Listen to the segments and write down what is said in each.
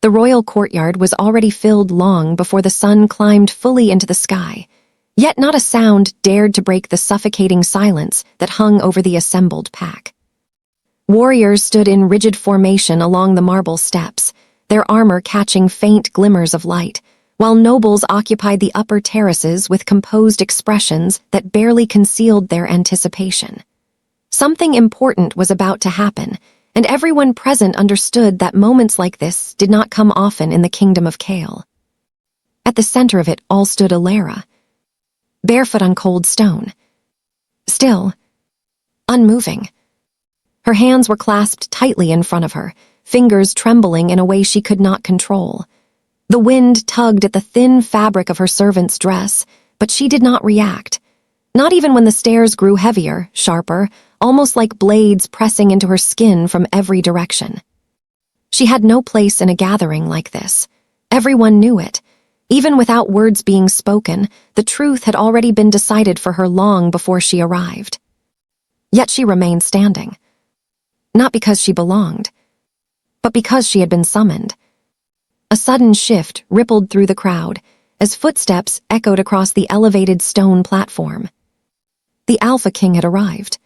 The royal courtyard was already filled long before the sun climbed fully into the sky, yet not a sound dared to break the suffocating silence that hung over the assembled pack. Warriors stood in rigid formation along the marble steps, their armor catching faint glimmers of light, while nobles occupied the upper terraces with composed expressions that barely concealed their anticipation. Something important was about to happen, and everyone present understood that moments like this did not come often in the kingdom of Kael. At the center of it all stood Elara, barefoot on cold stone. Still, unmoving. Her hands were clasped tightly in front of her, fingers trembling in a way she could not control. The wind tugged at the thin fabric of her servant's dress, but she did not react. Not even when the stairs grew heavier, sharper, almost like blades pressing into her skin from every direction. She had no place in a gathering like this. Everyone knew it. Even without words being spoken, the truth had already been decided for her long before she arrived. Yet she remained standing. Not because she belonged, but because she had been summoned. A sudden shift rippled through the crowd as footsteps echoed across the elevated stone platform. The Alpha King had arrived.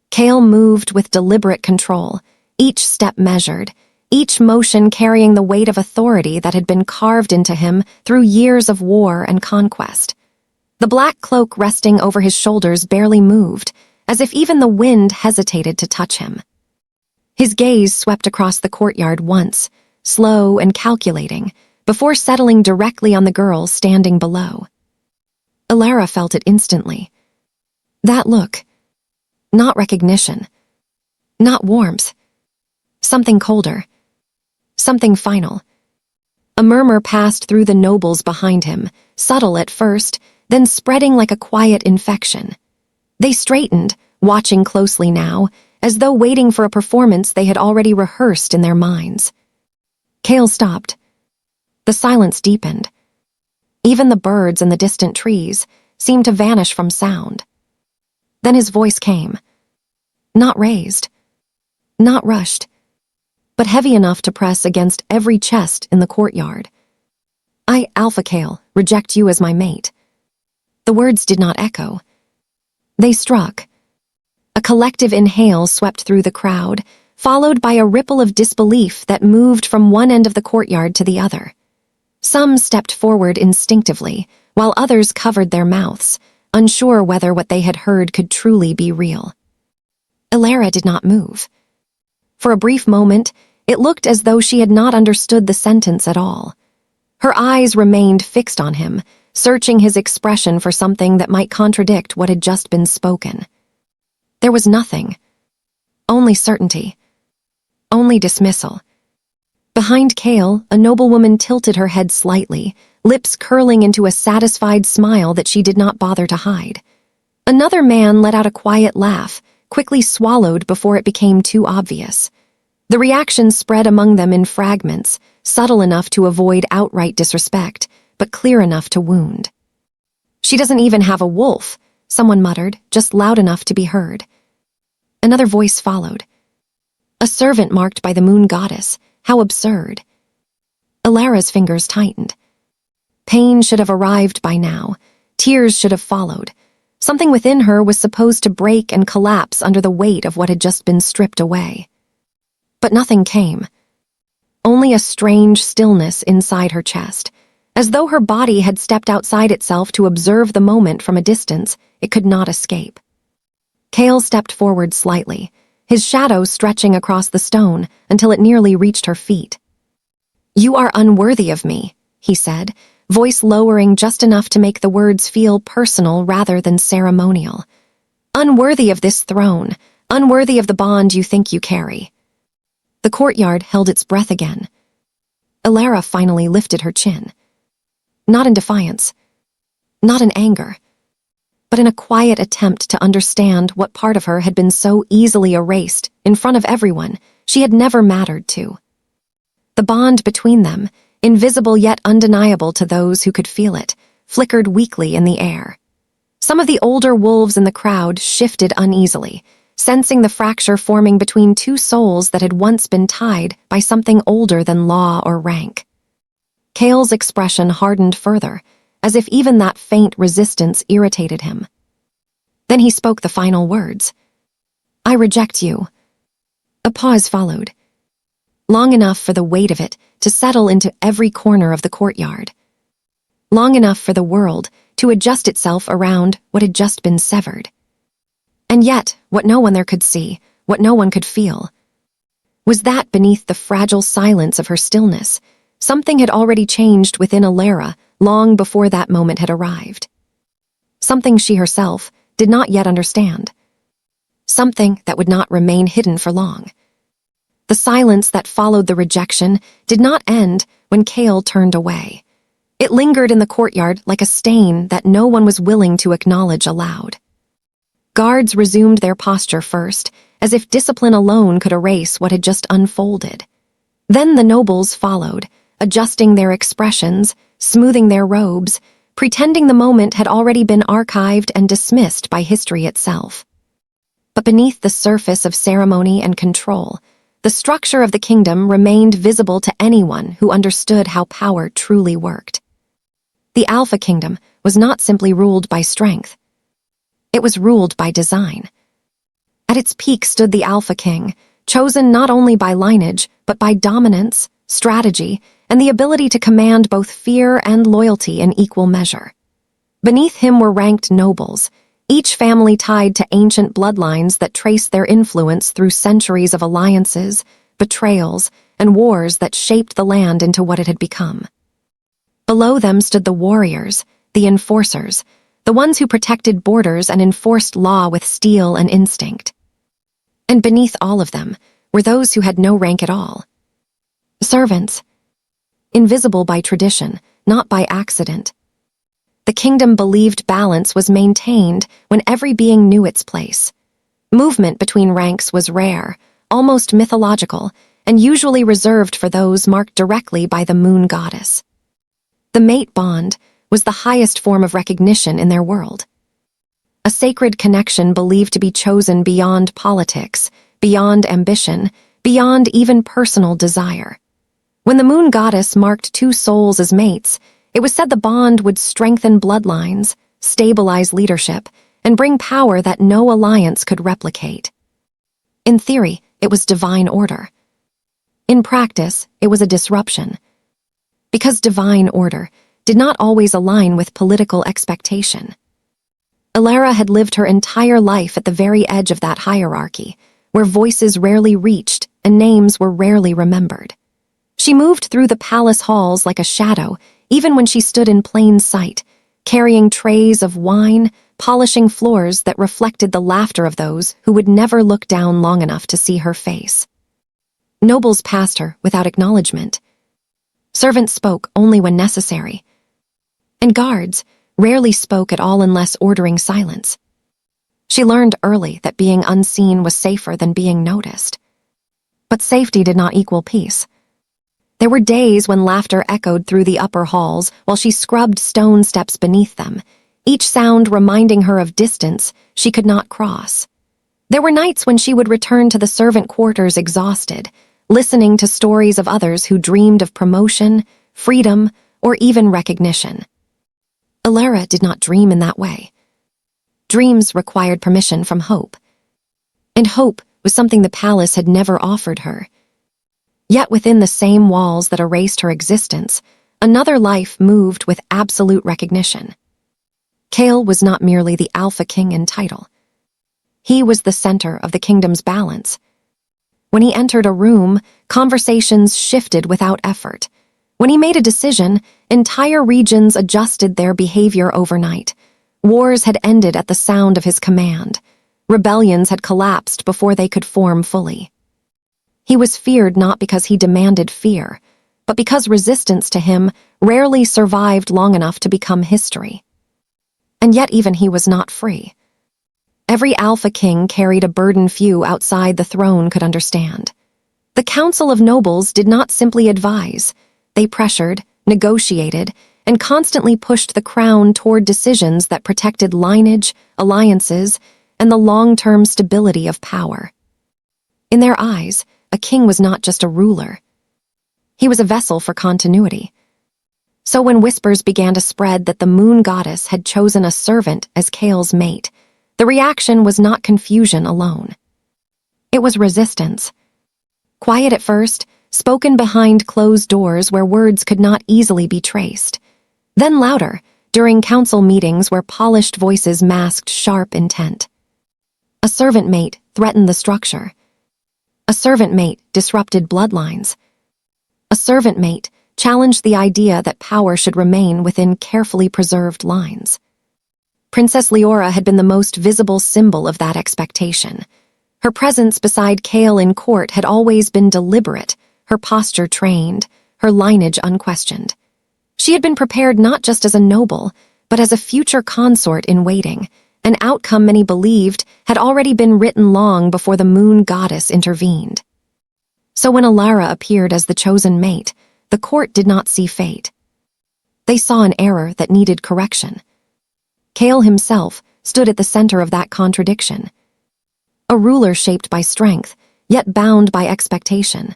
Kael moved with deliberate control, each step measured, each motion carrying the weight of authority that had been carved into him through years of war and conquest. The black cloak resting over his shoulders barely moved, as if even the wind hesitated to touch him. His gaze swept across the courtyard once, slow and calculating, before settling directly on the girl standing below. Elara felt it instantly. That look. Not recognition. Not warmth. Something colder. Something final. A murmur passed through the nobles behind him, subtle at first, then spreading like a quiet infection. They straightened, watching closely now, as though waiting for a performance they had already rehearsed in their minds. Kael stopped. The silence deepened. Even the birds and the distant trees seemed to vanish from sound. Then his voice came. Not raised. Not rushed. But heavy enough to press against every chest in the courtyard. I, Alpha Kael, reject you as my mate. The words did not echo. They struck. A collective inhale swept through the crowd, followed by a ripple of disbelief that moved from one end of the courtyard to the other. Some stepped forward instinctively, while others covered their mouths, unsure whether what they had heard could truly be real. Elara did not move. For a brief moment, it looked as though she had not understood the sentence at all. Her eyes remained fixed on him, searching his expression for something that might contradict what had just been spoken. There was nothing. Only certainty. Only dismissal. Behind Kael, a noblewoman tilted her head slightly, lips curling into a satisfied smile that she did not bother to hide. Another man let out a quiet laugh, quickly swallowed before it became too obvious. The reaction spread among them in fragments, subtle enough to avoid outright disrespect, but clear enough to wound. She doesn't even have a wolf, someone muttered, just loud enough to be heard. Another voice followed. A servant marked by the moon goddess. How absurd. Elara's fingers tightened. Pain should have arrived by now. Tears should have followed. Something within her was supposed to break and collapse under the weight of what had just been stripped away. But nothing came. Only a strange stillness inside her chest, as though her body had stepped outside itself to observe the moment from a distance it could not escape. Kael stepped forward slightly, his shadow stretching across the stone until it nearly reached her feet. "You are unworthy of me," he said, voice lowering just enough to make the words feel personal rather than ceremonial. "Unworthy of this throne, unworthy of the bond you think you carry." The courtyard held its breath again. Elara finally lifted her chin. Not in defiance, not in anger, but in a quiet attempt to understand what part of her had been so easily erased in front of everyone she had never mattered to. The bond between them, invisible yet undeniable to those who could feel it, flickered weakly in the air. Some of the older wolves in the crowd shifted uneasily, sensing the fracture forming between two souls that had once been tied by something older than law or rank. Kael's expression hardened further, as if even that faint resistance irritated him. Then he spoke the final words. "I reject you." A pause followed, long enough for the weight of it to settle into every corner of the courtyard. Long enough for the world to adjust itself around what had just been severed. And yet, what no one there could see, what no one could feel, was that beneath the fragile silence of her stillness, something had already changed within Elara long before that moment had arrived. Something she herself did not yet understand. Something that would not remain hidden for long. The silence that followed the rejection did not end when Kael turned away. It lingered in the courtyard like a stain that no one was willing to acknowledge aloud. Guards resumed their posture first, as if discipline alone could erase what had just unfolded. Then the nobles followed, adjusting their expressions, smoothing their robes, pretending the moment had already been archived and dismissed by history itself. But beneath the surface of ceremony and control, the structure of the kingdom remained visible to anyone who understood how power truly worked. The Alpha Kingdom was not simply ruled by strength. It was ruled by design. At its peak stood the Alpha King, chosen not only by lineage, but by dominance, strategy, and the ability to command both fear and loyalty in equal measure. Beneath him were ranked nobles, each family tied to ancient bloodlines that traced their influence through centuries of alliances, betrayals, and wars that shaped the land into what it had become. Below them stood the warriors, the enforcers, the ones who protected borders and enforced law with steel and instinct. And beneath all of them were those who had no rank at all. Servants, invisible by tradition, not by accident. The kingdom believed balance was maintained when every being knew its place. Movement between ranks was rare, almost mythological, and usually reserved for those marked directly by the moon goddess. The mate bond was the highest form of recognition in their world. A sacred connection believed to be chosen beyond politics, beyond ambition, beyond even personal desire. When the moon goddess marked two souls as mates, it was said the bond would strengthen bloodlines, stabilize leadership, and bring power that no alliance could replicate. In theory, it was divine order. In practice, it was a disruption. Because divine order did not always align with political expectation. Elara had lived her entire life at the very edge of that hierarchy, where voices rarely reached and names were rarely remembered. She moved through the palace halls like a shadow, even when she stood in plain sight, carrying trays of wine, polishing floors that reflected the laughter of those who would never look down long enough to see her face. Nobles passed her without acknowledgement. Servants spoke only when necessary. And guards rarely spoke at all unless ordering silence. She learned early that being unseen was safer than being noticed. But safety did not equal peace. There were days when laughter echoed through the upper halls while she scrubbed stone steps beneath them, each sound reminding her of distance she could not cross. There were nights when she would return to the servant quarters exhausted, listening to stories of others who dreamed of promotion, freedom, or even recognition. Elara did not dream in that way. Dreams required permission from hope. And hope was something the palace had never offered her. Yet within the same walls that erased her existence, another life moved with absolute recognition. Kael was not merely the Alpha King in title. He was the center of the kingdom's balance. When he entered a room, conversations shifted without effort. When he made a decision, entire regions adjusted their behavior overnight. Wars had ended at the sound of his command. Rebellions had collapsed before they could form fully. He was feared not because he demanded fear, but because resistance to him rarely survived long enough to become history. And yet even he was not free. Every Alpha King carried a burden few outside the throne could understand. The Council of Nobles did not simply advise. They pressured, negotiated, and constantly pushed the crown toward decisions that protected lineage, alliances, and the long-term stability of power. In their eyes, a king was not just a ruler. He was a vessel for continuity. So when whispers began to spread that the moon goddess had chosen a servant as Kael's mate, the reaction was not confusion alone. It was resistance. Quiet at first, spoken behind closed doors where words could not easily be traced. Then louder, during council meetings where polished voices masked sharp intent. A servant mate threatened the structure. A servant mate disrupted bloodlines. A servant mate challenged the idea that power should remain within carefully preserved lines. Princess Leora had been the most visible symbol of that expectation. Her presence beside Kael in court had always been deliberate, her posture trained, her lineage unquestioned. She had been prepared not just as a noble, but as a future consort in waiting, an outcome many believed had already been written long before the moon goddess intervened. So when Elara appeared as the chosen mate, the court did not see fate. They saw an error that needed correction. Kael himself stood at the center of that contradiction. A ruler shaped by strength, yet bound by expectation.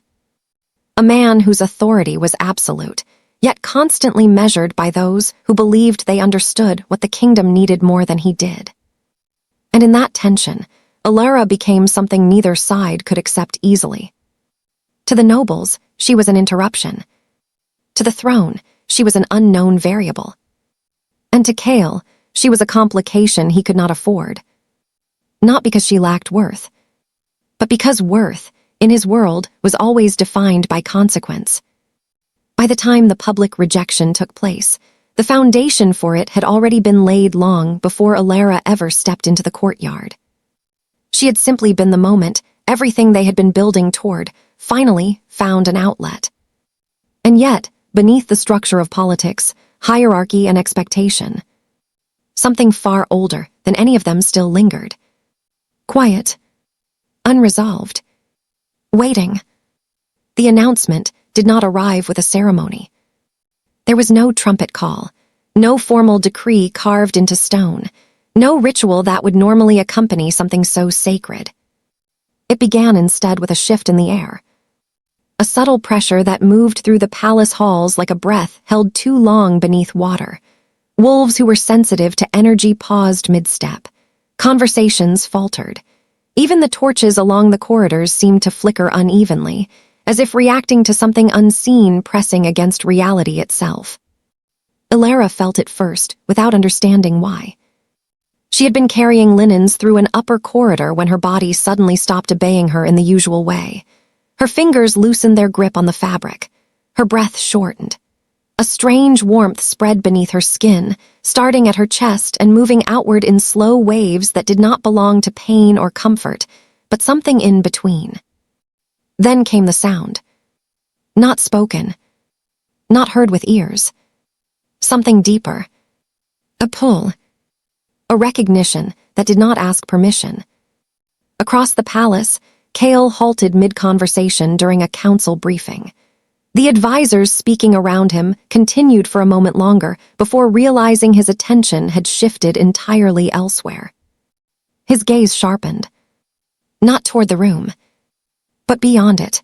A man whose authority was absolute, yet constantly measured by those who believed they understood what the kingdom needed more than he did. And in that tension, Elara became something neither side could accept easily. To the nobles, she was an interruption. To the throne, she was an unknown variable. And to Kael, she was a complication he could not afford. Not because she lacked worth, but because worth, in his world, was always defined by consequence. By the time the public rejection took place, the foundation for it had already been laid long before Elara ever stepped into the courtyard. She had simply been the moment everything they had been building toward finally found an outlet. And yet, beneath the structure of politics, hierarchy and expectation, something far older than any of them still lingered. Quiet, unresolved, waiting. The announcement did not arrive with a ceremony. There was no trumpet call, no formal decree carved into stone, no ritual that would normally accompany something so sacred. It began instead with a shift in the air. A subtle pressure that moved through the palace halls like a breath held too long beneath water. Wolves who were sensitive to energy paused mid-step. Conversations faltered. Even the torches along the corridors seemed to flicker unevenly, as if reacting to something unseen pressing against reality itself. Elara felt it first, without understanding why. She had been carrying linens through an upper corridor when her body suddenly stopped obeying her in the usual way. Her fingers loosened their grip on the fabric. Her breath shortened. A strange warmth spread beneath her skin, starting at her chest and moving outward in slow waves that did not belong to pain or comfort, but something in between. Then came the sound. Not spoken. Not heard with ears. Something deeper. A pull. A recognition that did not ask permission. Across the palace, Kael halted mid-conversation during a council briefing. The advisors speaking around him continued for a moment longer before realizing his attention had shifted entirely elsewhere. His gaze sharpened. Not toward the room, but beyond it.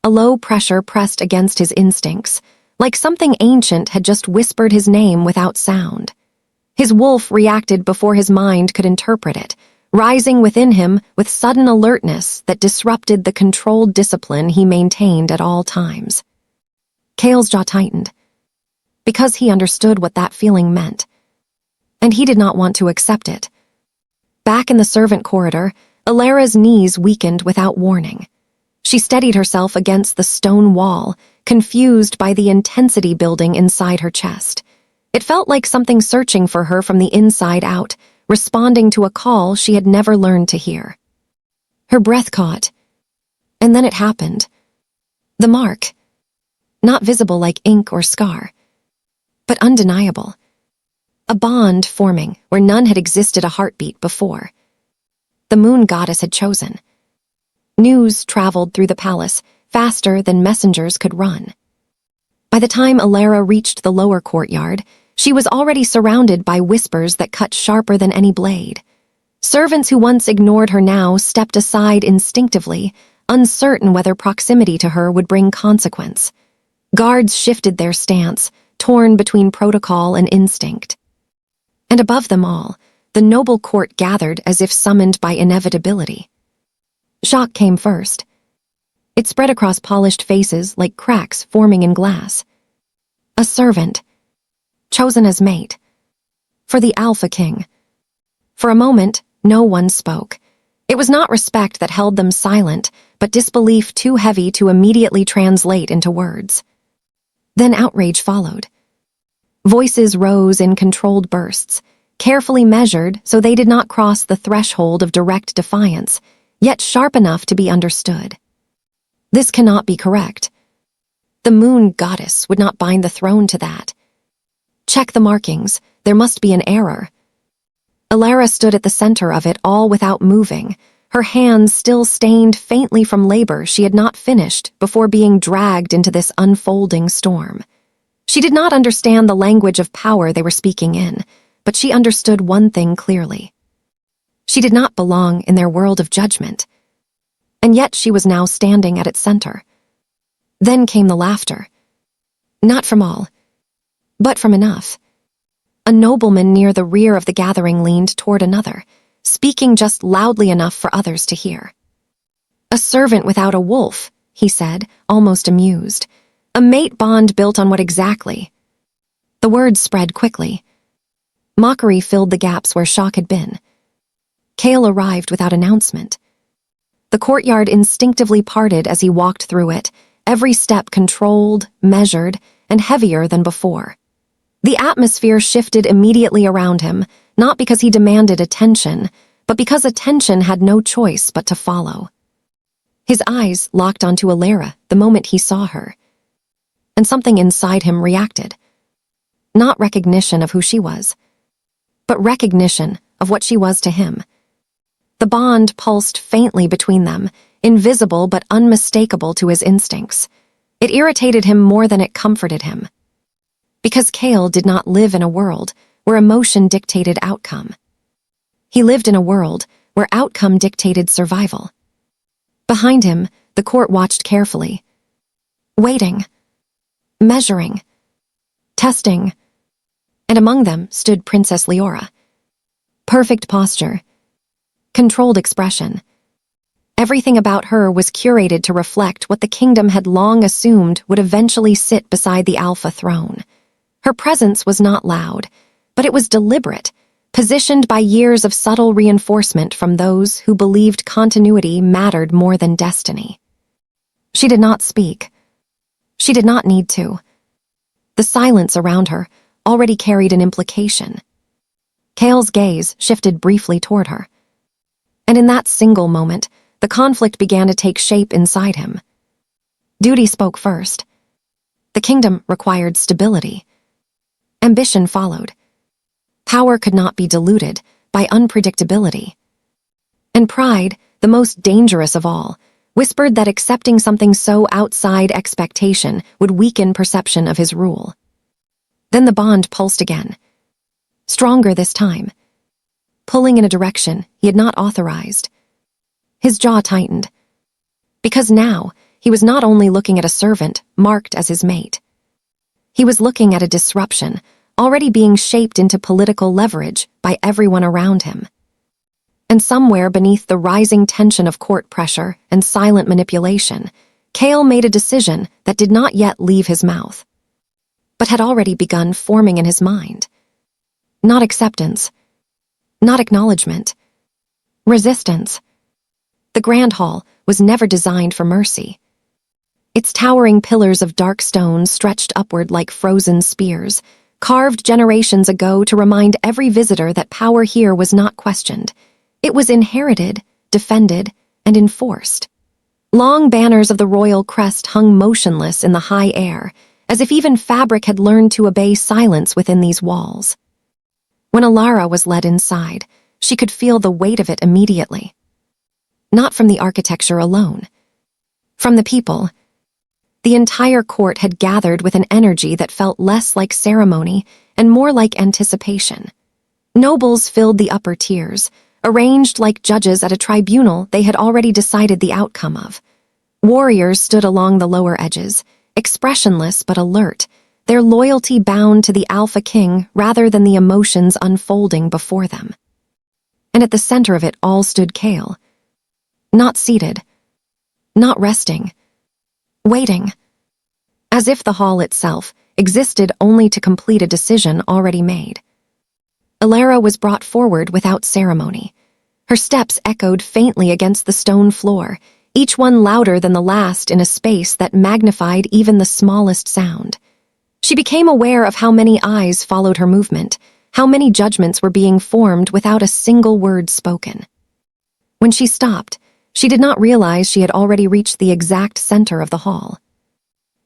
A low pressure pressed against his instincts, like something ancient had just whispered his name without sound. His wolf reacted before his mind could interpret it, rising within him with sudden alertness that disrupted the controlled discipline he maintained at all times. Kael's jaw tightened, because he understood what that feeling meant, and he did not want to accept it. Back in the servant corridor, Elara's knees weakened without warning. She steadied herself against the stone wall, confused by the intensity building inside her chest. It felt like something searching for her from the inside out, responding to a call she had never learned to hear. Her breath caught, and then it happened. The mark. Not visible like ink or scar, but undeniable. A bond forming where none had existed a heartbeat before. The moon goddess had chosen. News traveled through the palace faster than messengers could run. By the time Elara reached the lower courtyard, she was already surrounded by whispers that cut sharper than any blade. Servants who once ignored her now stepped aside instinctively, uncertain whether proximity to her would bring consequence. Guards shifted their stance, torn between protocol and instinct. And above them all, the noble court gathered as if summoned by inevitability. Shock came first. It spread across polished faces like cracks forming in glass. A servant, chosen as mate, for the Alpha King. For a moment, no one spoke. It was not respect that held them silent, but disbelief too heavy to immediately translate into words. Then outrage followed. Voices rose in controlled bursts, carefully measured so they did not cross the threshold of direct defiance, yet sharp enough to be understood. This cannot be correct. The moon goddess would not bind the throne to that. Check the markings, there must be an error. Elara stood at the center of it all without moving, her hands still stained faintly from labor she had not finished before being dragged into this unfolding storm. She did not understand the language of power they were speaking in, but she understood one thing clearly. She did not belong in their world of judgment, and yet she was now standing at its center. Then came the laughter. Not from all, but from enough. A nobleman near the rear of the gathering leaned toward another, speaking just loudly enough for others to hear. "A servant without a wolf," he said, almost amused. "A mate bond built on what exactly?" The words spread quickly. Mockery filled the gaps where shock had been. Kael arrived without announcement. The courtyard instinctively parted as he walked through it, every step controlled, measured, and heavier than before. The atmosphere shifted immediately around him, not because he demanded attention, but because attention had no choice but to follow. His eyes locked onto Elara the moment he saw her, and something inside him reacted. Not recognition of who she was, but recognition of what she was to him. The bond pulsed faintly between them, invisible but unmistakable to his instincts. It irritated him more than it comforted him. Because Kael did not live in a world where emotion dictated outcome. He lived in a world where outcome dictated survival. Behind him, the court watched carefully, waiting, measuring, testing, and among them stood Princess Leora. Perfect posture, controlled expression. Everything about her was curated to reflect what the kingdom had long assumed would eventually sit beside the Alpha throne. Her presence was not loud, but it was deliberate, positioned by years of subtle reinforcement from those who believed continuity mattered more than destiny. She did not speak. She did not need to. The silence around her already carried an implication. Kael's gaze shifted briefly toward her. And in that single moment, the conflict began to take shape inside him. Duty spoke first. The kingdom required stability. Ambition followed. Power could not be diluted by unpredictability. And pride, the most dangerous of all, whispered that accepting something so outside expectation would weaken perception of his rule. Then the bond pulsed again. Stronger this time, pulling in a direction he had not authorized. His jaw tightened. Because now, he was not only looking at a servant marked as his mate. He was looking at a disruption already being shaped into political leverage by everyone around him. And somewhere beneath the rising tension of court pressure and silent manipulation, Kael made a decision that did not yet leave his mouth, but had already begun forming in his mind. Not acceptance, not acknowledgement, resistance. The Grand Hall was never designed for mercy. Its towering pillars of dark stone stretched upward like frozen spears, carved generations ago to remind every visitor that power here was not questioned. It was inherited, defended, and enforced. Long banners of the royal crest hung motionless in the high air, as if even fabric had learned to obey silence within these walls. When Elara was led inside, she could feel the weight of it immediately. Not from the architecture alone. From the people. The entire court had gathered with an energy that felt less like ceremony and more like anticipation. Nobles filled the upper tiers, arranged like judges at a tribunal they had already decided the outcome of. Warriors stood along the lower edges, expressionless but alert, their loyalty bound to the Alpha King rather than the emotions unfolding before them. And at the center of it all stood Kael. Not seated, not resting, waiting. As if the hall itself existed only to complete a decision already made. Elara was brought forward without ceremony. Her steps echoed faintly against the stone floor, each one louder than the last in a space that magnified even the smallest sound. She became aware of how many eyes followed her movement, how many judgments were being formed without a single word spoken. When she stopped, she did not realize she had already reached the exact center of the hall.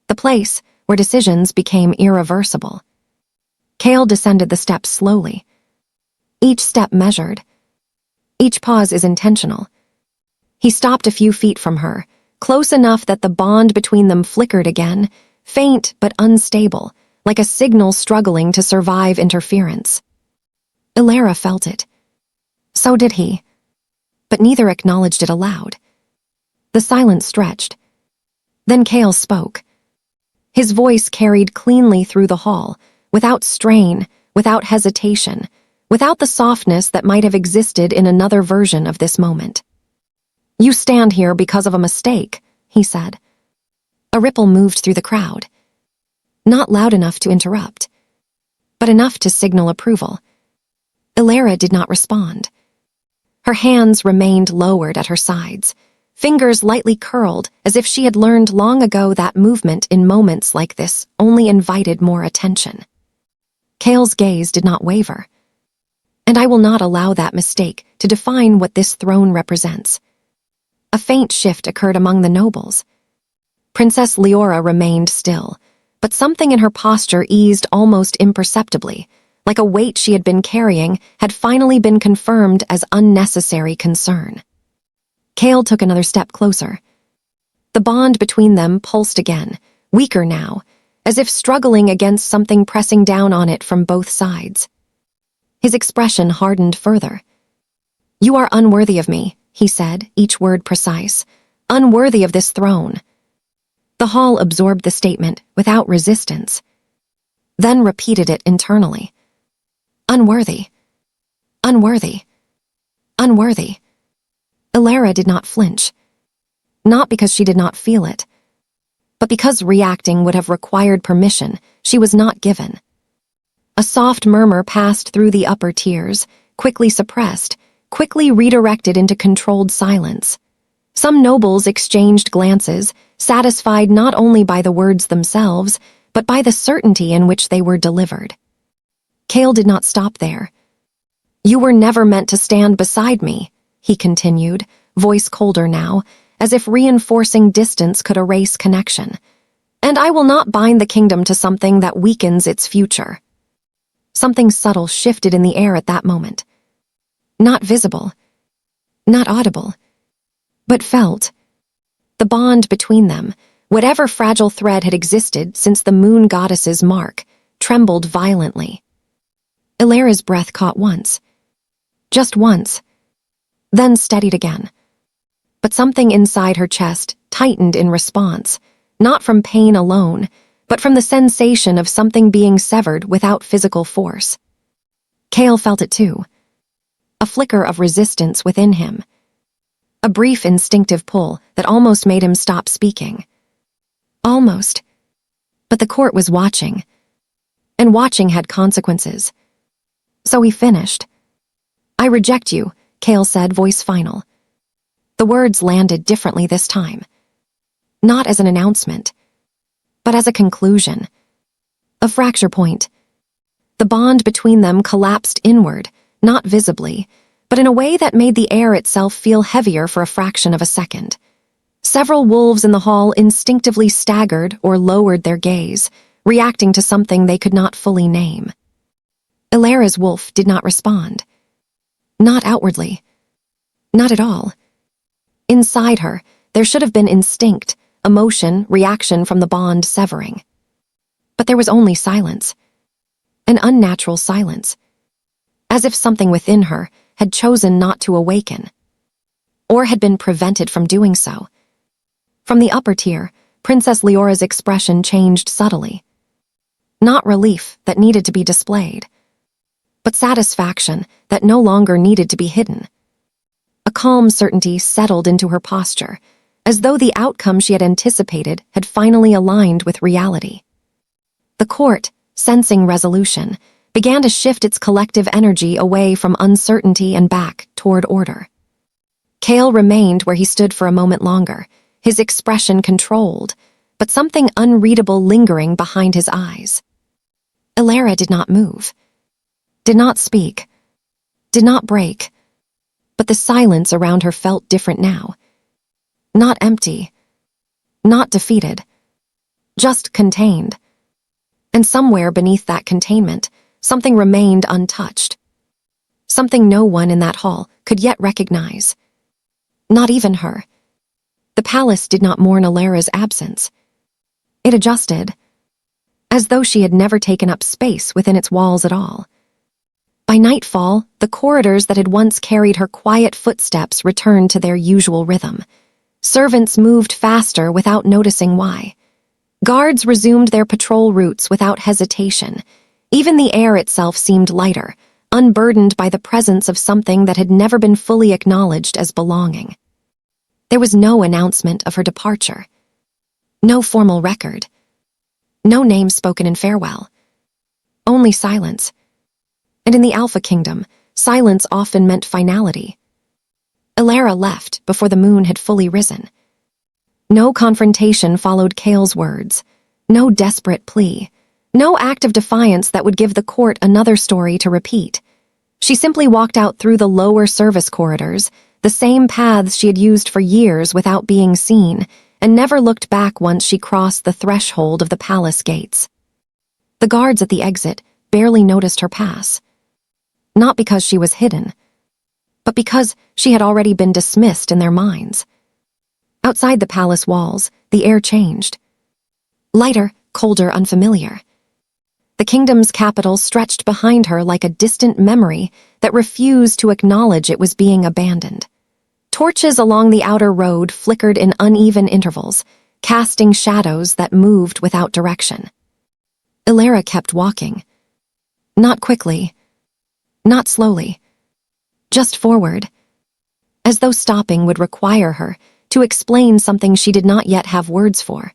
The place where decisions became irreversible. Kael descended the steps slowly. Each step measured. Each pause is intentional. He stopped a few feet from her, close enough that the bond between them flickered again, faint but unstable, like a signal struggling to survive interference. Elara felt it. So did he. But neither acknowledged it aloud. The silence stretched. Then Kael spoke. His voice carried cleanly through the hall, without strain, without hesitation, without the softness that might have existed in another version of this moment. "You stand here because of a mistake," he said. A ripple moved through the crowd. Not loud enough to interrupt, but enough to signal approval. Elara did not respond. Her hands remained lowered at her sides, fingers lightly curled as if she had learned long ago that movement in moments like this only invited more attention. Kael's gaze did not waver. And I will not allow that mistake to define what this throne represents. A faint shift occurred among the nobles. Princess Leora remained still, but something in her posture eased almost imperceptibly, like a weight she had been carrying had finally been confirmed as unnecessary concern. Kael took another step closer. The bond between them pulsed again, weaker now, as if struggling against something pressing down on it from both sides. His expression hardened further. "You are unworthy of me," he said, each word precise. "Unworthy of this throne." The hall absorbed the statement without resistance, then repeated it internally. "Unworthy. Unworthy. Unworthy." Elara did not flinch. Not because she did not feel it, but because reacting would have required permission she was not given. A soft murmur passed through the upper tiers, quickly suppressed, quickly redirected into controlled silence. Some nobles exchanged glances, satisfied not only by the words themselves, but by the certainty in which they were delivered. Kael did not stop there. "You were never meant to stand beside me," he continued, voice colder now, as if reinforcing distance could erase connection. "And I will not bind the kingdom to something that weakens its future." Something subtle shifted in the air at that moment. Not visible, not audible, but felt. The bond between them, whatever fragile thread had existed since the moon goddess's mark, trembled violently. Elara's breath caught once. Just once. Then steadied again. But something inside her chest tightened in response, not from pain alone, but from the sensation of something being severed without physical force. Kael felt it too. A flicker of resistance within him. A brief instinctive pull that almost made him stop speaking. Almost. But the court was watching. And watching had consequences. So he finished. "I reject you," Kael said, voice final. The words landed differently this time. Not as an announcement, but as a conclusion. A fracture point. The bond between them collapsed inward, not visibly, but in a way that made the air itself feel heavier for a fraction of a second. Several wolves in the hall instinctively staggered or lowered their gaze, reacting to something they could not fully name. Elara's wolf did not respond. Not outwardly. Not at all. Inside her, there should have been instinct, emotion, reaction from the bond severing. But there was only silence. An unnatural silence. As if something within her, had chosen not to awaken, or had been prevented from doing so. From the upper tier, Princess Leora's expression changed subtly. Not relief that needed to be displayed, but satisfaction that no longer needed to be hidden. A calm certainty settled into her posture, as though the outcome she had anticipated had finally aligned with reality. The court, sensing resolution, began to shift its collective energy away from uncertainty and back toward order. Kael remained where he stood for a moment longer, his expression controlled, but something unreadable lingering behind his eyes. Elara did not move, did not speak, did not break, but the silence around her felt different now. Not empty, not defeated, just contained. And somewhere beneath that containment, something remained untouched. Something no one in that hall could yet recognize. Not even her. The palace did not mourn Elara's absence. It adjusted, as though she had never taken up space within its walls at all. By nightfall, the corridors that had once carried her quiet footsteps returned to their usual rhythm. Servants moved faster without noticing why. Guards resumed their patrol routes without hesitation. Even the air itself seemed lighter, unburdened by the presence of something that had never been fully acknowledged as belonging. There was no announcement of her departure. No formal record. No name spoken in farewell. Only silence. And in the Alpha Kingdom, silence often meant finality. Elara left before the moon had fully risen. No confrontation followed Kael's words, no desperate plea, no act of defiance that would give the court another story to repeat. She simply walked out through the lower service corridors, the same paths she had used for years without being seen, and never looked back once she crossed the threshold of the palace gates. The guards at the exit barely noticed her pass. Not because she was hidden, but because she had already been dismissed in their minds. Outside the palace walls, the air changed. Lighter, colder, unfamiliar. The kingdom's capital stretched behind her like a distant memory that refused to acknowledge it was being abandoned. Torches along the outer road flickered in uneven intervals, casting shadows that moved without direction. Elara kept walking. Not quickly, not slowly, just forward, as though stopping would require her to explain something she did not yet have words for.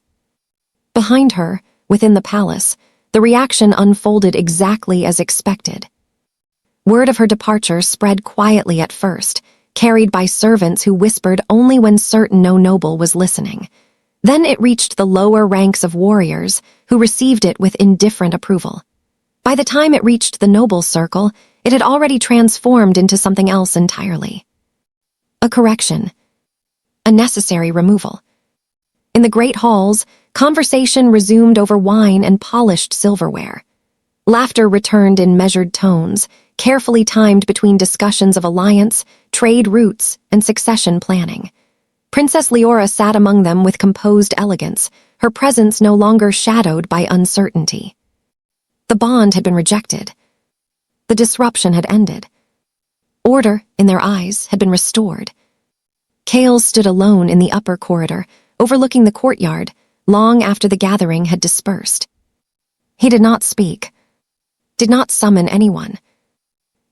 Behind her, within the palace, the reaction unfolded exactly as expected. Word of her departure spread quietly at first, carried by servants who whispered only when certain no noble was listening. Then it reached the lower ranks of warriors, who received it with indifferent approval. By the time it reached the noble circle, it had already transformed into something else entirely. A correction. A necessary removal. In the great halls, conversation resumed over wine and polished silverware. Laughter returned in measured tones, carefully timed between discussions of alliance, trade routes, and succession planning. Princess Leora sat among them with composed elegance, her presence no longer shadowed by uncertainty. The bond had been rejected. The disruption had ended. Order, in their eyes, had been restored. Kael stood alone in the upper corridor, overlooking the courtyard, long after the gathering had dispersed. He did not speak, did not summon anyone,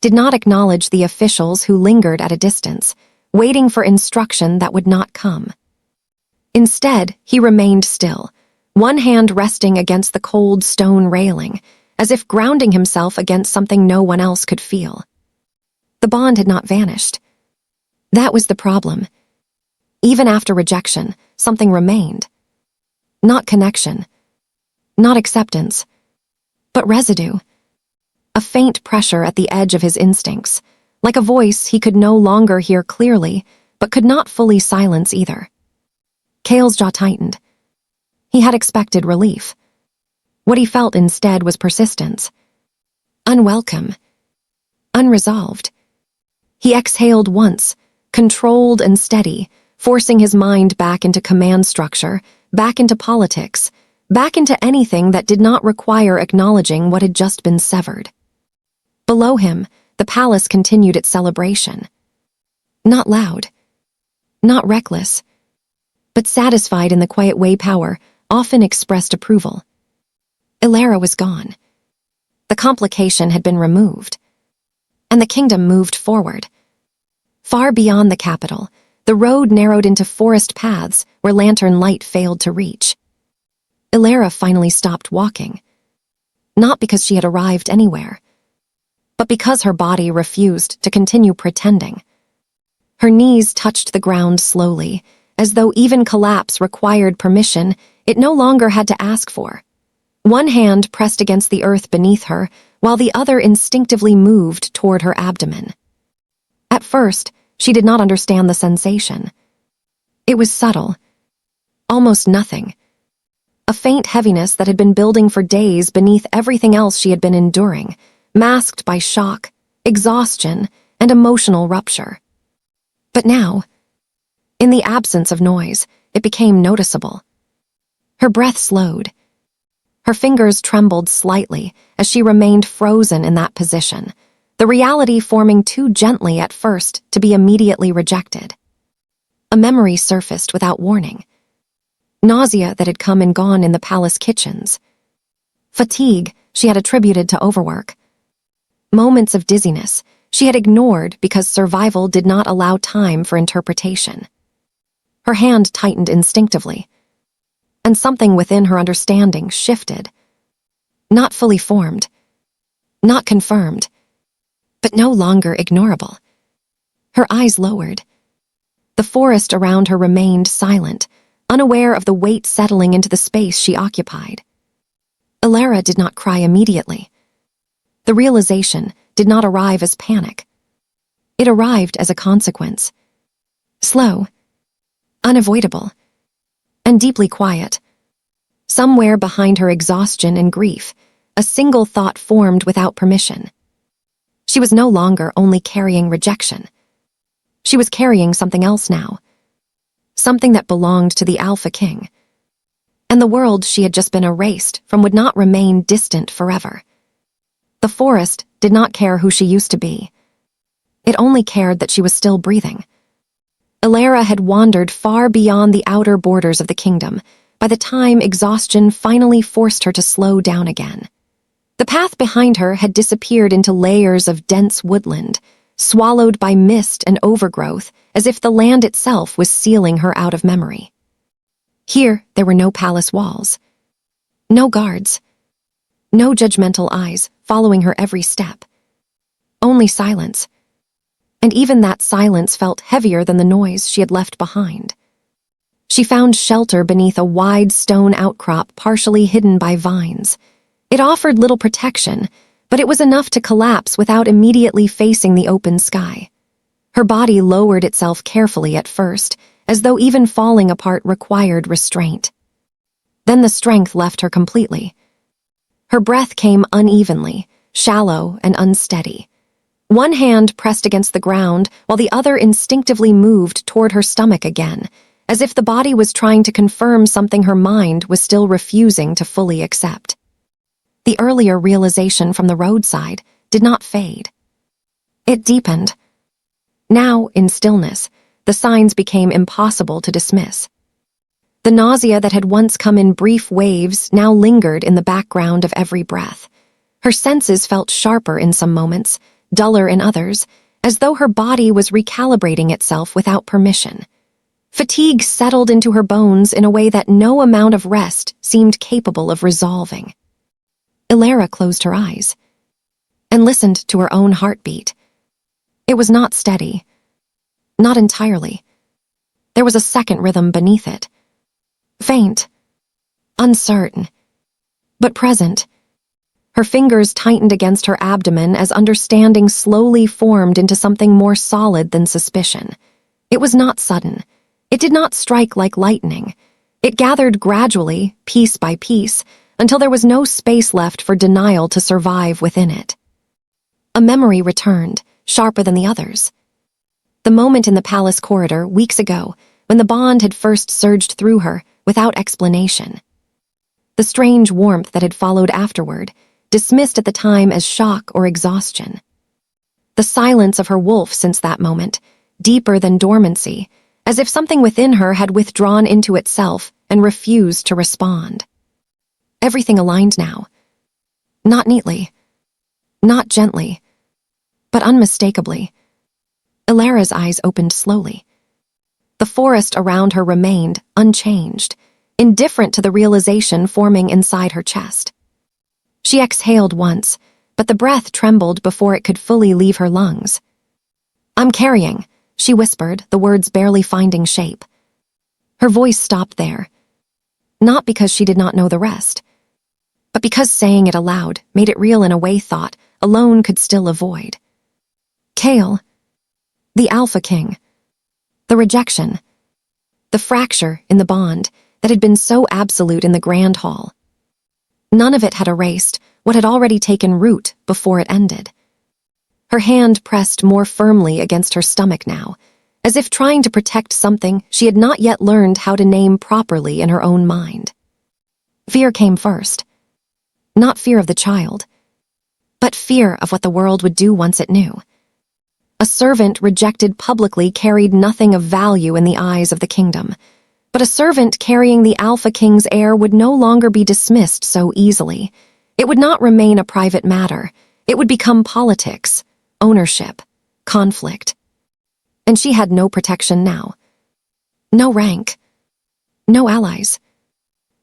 did not acknowledge the officials who lingered at a distance, waiting for instruction that would not come. Instead, he remained still, one hand resting against the cold stone railing, as if grounding himself against something no one else could feel. The bond had not vanished. That was the problem. Even after rejection, something remained. Not connection, not acceptance, but residue. A faint pressure at the edge of his instincts, like a voice he could no longer hear clearly, but could not fully silence either. Kael's jaw tightened. He had expected relief. What he felt instead was persistence. Unwelcome. Unresolved. He exhaled once, controlled and steady, forcing his mind back into command structure, back into politics, back into anything that did not require acknowledging what had just been severed. Below him, the palace continued its celebration. Not loud, not reckless, but satisfied in the quiet way power often expressed approval. Elara was gone. The complication had been removed, and the kingdom moved forward. Far beyond the capital, the road narrowed into forest paths where lantern light failed to reach. Elara finally stopped walking, not because she had arrived anywhere, but because her body refused to continue pretending. Her knees touched the ground slowly, as though even collapse required permission it no longer had to ask for. One hand pressed against the earth beneath her, while the other instinctively moved toward her abdomen. At first, she did not understand the sensation. It was subtle, almost nothing. A faint heaviness that had been building for days beneath everything else she had been enduring, masked by shock, exhaustion, and emotional rupture. But now, in the absence of noise, it became noticeable. Her breath slowed. Her fingers trembled slightly as she remained frozen in that position, the reality forming too gently at first to be immediately rejected. A memory surfaced without warning. Nausea that had come and gone in the palace kitchens. Fatigue she had attributed to overwork. Moments of dizziness she had ignored because survival did not allow time for interpretation. Her hand tightened instinctively, and something within her understanding shifted. Not fully formed, not confirmed, but no longer ignorable. Her eyes lowered. The forest around her remained silent, unaware of the weight settling into the space she occupied. Elara did not cry immediately. The realization did not arrive as panic. It arrived as a consequence. Slow, unavoidable, and deeply quiet. Somewhere behind her exhaustion and grief, a single thought formed without permission. She was no longer only carrying rejection. She was carrying something else now. Something that belonged to the Alpha King. And the world she had just been erased from would not remain distant forever. The forest did not care who she used to be. It only cared that she was still breathing. Elara had wandered far beyond the outer borders of the kingdom by the time exhaustion finally forced her to slow down again. The path behind her had disappeared into layers of dense woodland, swallowed by mist and overgrowth, as if the land itself was sealing her out of memory. Here, there were no palace walls, no guards, no judgmental eyes following her every step. Only silence. And even that silence felt heavier than the noise she had left behind. She found shelter beneath a wide stone outcrop partially hidden by vines. It offered little protection, but it was enough to collapse without immediately facing the open sky. Her body lowered itself carefully at first, as though even falling apart required restraint. Then the strength left her completely. Her breath came unevenly, shallow and unsteady. One hand pressed against the ground, while the other instinctively moved toward her stomach again, as if the body was trying to confirm something her mind was still refusing to fully accept. The earlier realization from the roadside did not fade. It deepened. Now, in stillness, the signs became impossible to dismiss. The nausea that had once come in brief waves now lingered in the background of every breath. Her senses felt sharper in some moments, duller in others, as though her body was recalibrating itself without permission. Fatigue settled into her bones in a way that no amount of rest seemed capable of resolving. Elara closed her eyes and listened to her own heartbeat. It was not steady. Not entirely. There was a second rhythm beneath it. Faint. Uncertain. But present. Her fingers tightened against her abdomen as understanding slowly formed into something more solid than suspicion. It was not sudden. It did not strike like lightning. It gathered gradually, piece by piece, until there was no space left for denial to survive within it. A memory returned, sharper than the others. The moment in the palace corridor, weeks ago, when the bond had first surged through her, without explanation. The strange warmth that had followed afterward, dismissed at the time as shock or exhaustion. The silence of her wolf since that moment, deeper than dormancy, as if something within her had withdrawn into itself and refused to respond. Everything aligned now. Not neatly, not gently, but unmistakably. Elara's eyes opened slowly. The forest around her remained unchanged, indifferent to the realization forming inside her chest. She exhaled once, but the breath trembled before it could fully leave her lungs. "I'm carrying," she whispered, the words barely finding shape. Her voice stopped there, not because she did not know the rest, but because saying it aloud made it real in a way thought alone could still avoid. Kael, the Alpha King, the rejection, the fracture in the bond that had been so absolute in the grand hall. None of it had erased what had already taken root before it ended. Her hand pressed more firmly against her stomach now, as if trying to protect something she had not yet learned how to name properly in her own mind. Fear came first. Not fear of the child, but fear of what the world would do once it knew. A servant rejected publicly carried nothing of value in the eyes of the kingdom, but a servant carrying the Alpha King's heir would no longer be dismissed so easily. It would not remain a private matter. It would become politics, ownership, conflict. And she had no protection now. No rank. No allies.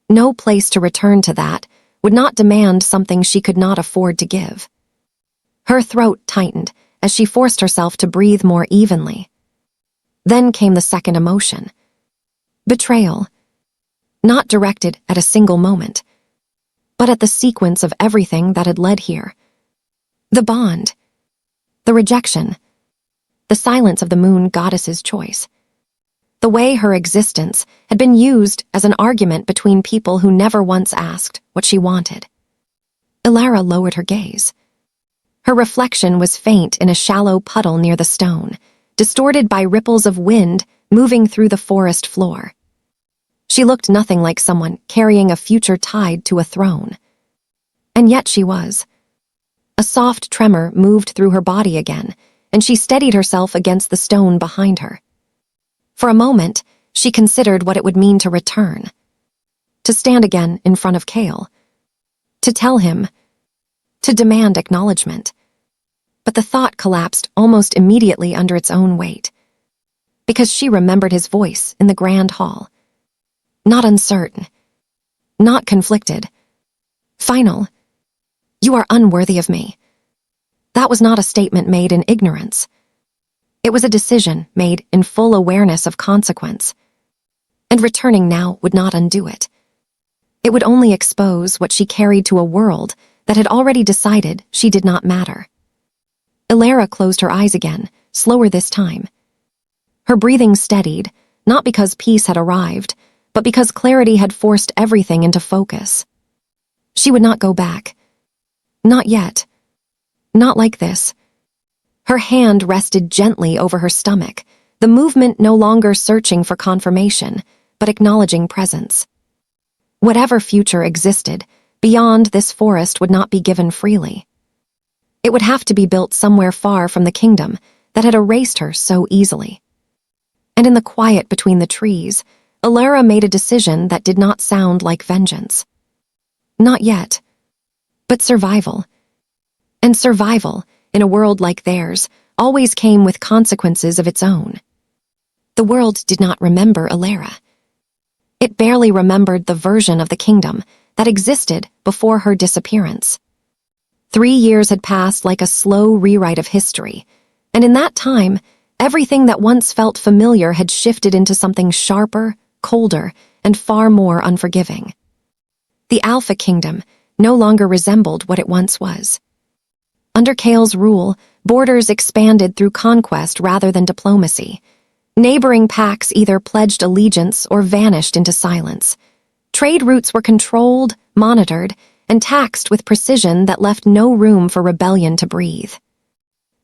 No place to return to that would not demand something she could not afford to give. Her throat tightened as she forced herself to breathe more evenly. Then came the second emotion. Betrayal. Not directed at a single moment, but at the sequence of everything that had led here. The bond. The rejection. The silence of the moon goddess's choice. The way her existence had been used as an argument between people who never once asked what she wanted. Elara lowered her gaze. Her reflection was faint in a shallow puddle near the stone, distorted by ripples of wind moving through the forest floor. She looked nothing like someone carrying a future tied to a throne. And yet she was. A soft tremor moved through her body again, and she steadied herself against the stone behind her. For a moment, she considered what it would mean to return. To stand again in front of Kael. To tell him. To demand acknowledgement. But the thought collapsed almost immediately under its own weight. Because she remembered his voice in the grand hall. Not uncertain. Not conflicted. Final. "You are unworthy of me." That was not a statement made in ignorance. It was a decision made in full awareness of consequence. And returning now would not undo it. It would only expose what she carried to a world that had already decided she did not matter. Elara closed her eyes again, slower this time. Her breathing steadied, not because peace had arrived, but because clarity had forced everything into focus. She would not go back. Not yet. Not like this. Her hand rested gently over her stomach, the movement no longer searching for confirmation, but acknowledging presence. Whatever future existed, beyond this forest would not be given freely. It would have to be built somewhere far from the kingdom that had erased her so easily. And in the quiet between the trees, Elara made a decision that did not sound like vengeance. Not yet, but survival. And survival, in a world like theirs, always came with consequences of its own. The world did not remember Elara. It barely remembered the version of the kingdom that existed before her disappearance. 3 years had passed like a slow rewrite of history, and in that time, everything that once felt familiar had shifted into something sharper, colder, and far more unforgiving. The Alpha Kingdom no longer resembled what it once was. Under Kael's rule, borders expanded through conquest rather than diplomacy. Neighboring pacts either pledged allegiance or vanished into silence. Trade routes were controlled, monitored, and taxed with precision that left no room for rebellion to breathe.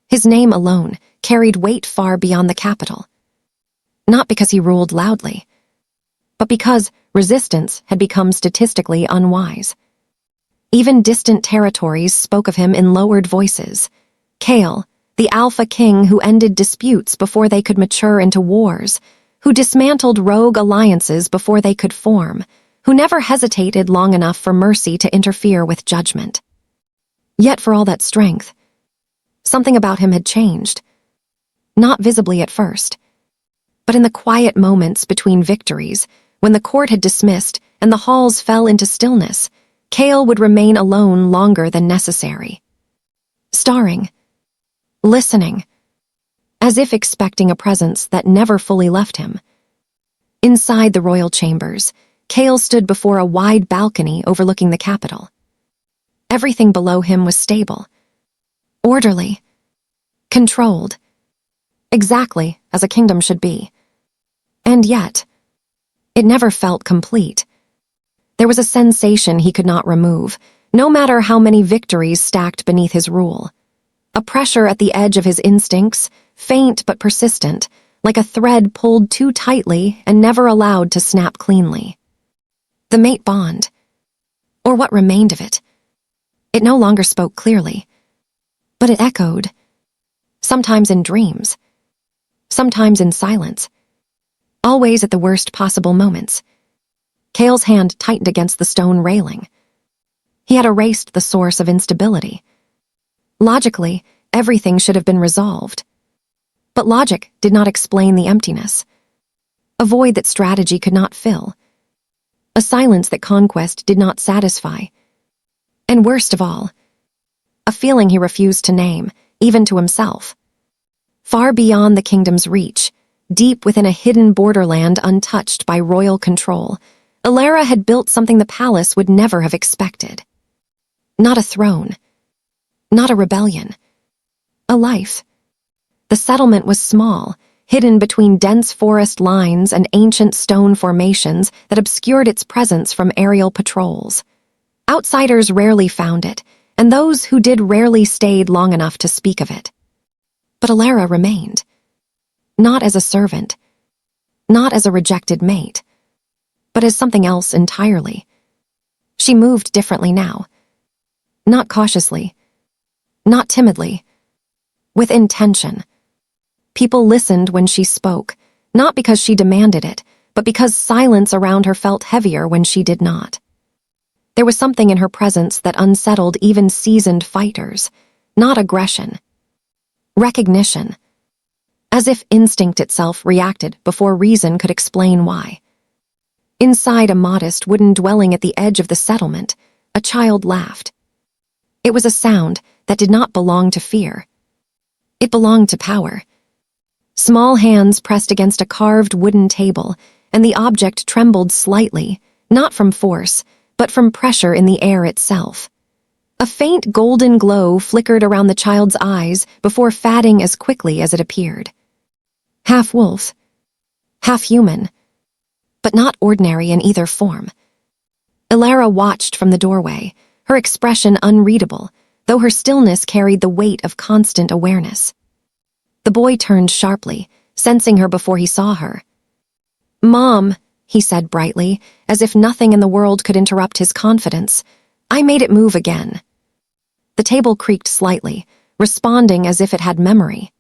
His name alone carried weight far beyond the capital. Not because he ruled loudly, but because resistance had become statistically unwise. Even distant territories spoke of him in lowered voices. Kael, The Alpha King who ended disputes before they could mature into wars, who dismantled rogue alliances before they could form, who never hesitated long enough for mercy to interfere with judgment. Yet for all that strength, something about him had changed. Not visibly at first, but in the quiet moments between victories, when the court had dismissed and the halls fell into stillness, Kael would remain alone longer than necessary. Staring, listening, as if expecting a presence that never fully left him. Inside the royal chambers, Kael stood before a wide balcony overlooking the capital. Everything below him was stable, orderly, controlled, exactly as a kingdom should be. And yet, it never felt complete. There was a sensation he could not remove, no matter how many victories stacked beneath his rule. A pressure at the edge of his instincts, faint but persistent, like a thread pulled too tightly and never allowed to snap cleanly. The mate bond, or what remained of it. It no longer spoke clearly, but it echoed, sometimes in dreams, sometimes in silence, always at the worst possible moments. Kael's hand tightened against the stone railing. He had erased the source of instability. Logically, everything should have been resolved. But logic did not explain the emptiness. A void that strategy could not fill. A silence that conquest did not satisfy. And worst of all, a feeling he refused to name, even to himself. Far beyond the kingdom's reach, deep within a hidden borderland untouched by royal control, Elara had built something the palace would never have expected. Not a throne. Not a rebellion. A life. The settlement was small, hidden between dense forest lines and ancient stone formations that obscured its presence from aerial patrols. Outsiders rarely found it, and those who did rarely stayed long enough to speak of it. But Elara remained. Not as a servant, not as a rejected mate, but as something else entirely. She moved differently now. Not cautiously, not timidly, with intention. People listened when she spoke, not because she demanded it, but because silence around her felt heavier when she did not. There was something in her presence that unsettled even seasoned fighters, not aggression. Recognition. As if instinct itself reacted before reason could explain why. Inside a modest wooden dwelling at the edge of the settlement, a child laughed. It was a sound that did not belong to fear. It belonged to power. Small hands pressed against a carved wooden table, and the object trembled slightly, not from force, but from pressure in the air itself. A faint golden glow flickered around the child's eyes before fading as quickly as it appeared. Half wolf, half human, but not ordinary in either form. Elara watched from the doorway, her expression unreadable, though her stillness carried the weight of constant awareness. The boy turned sharply, sensing her before he saw her. "Mom," he said brightly, as if nothing in the world could interrupt his confidence. "I made it move again." The table creaked slightly, responding as if it had memory.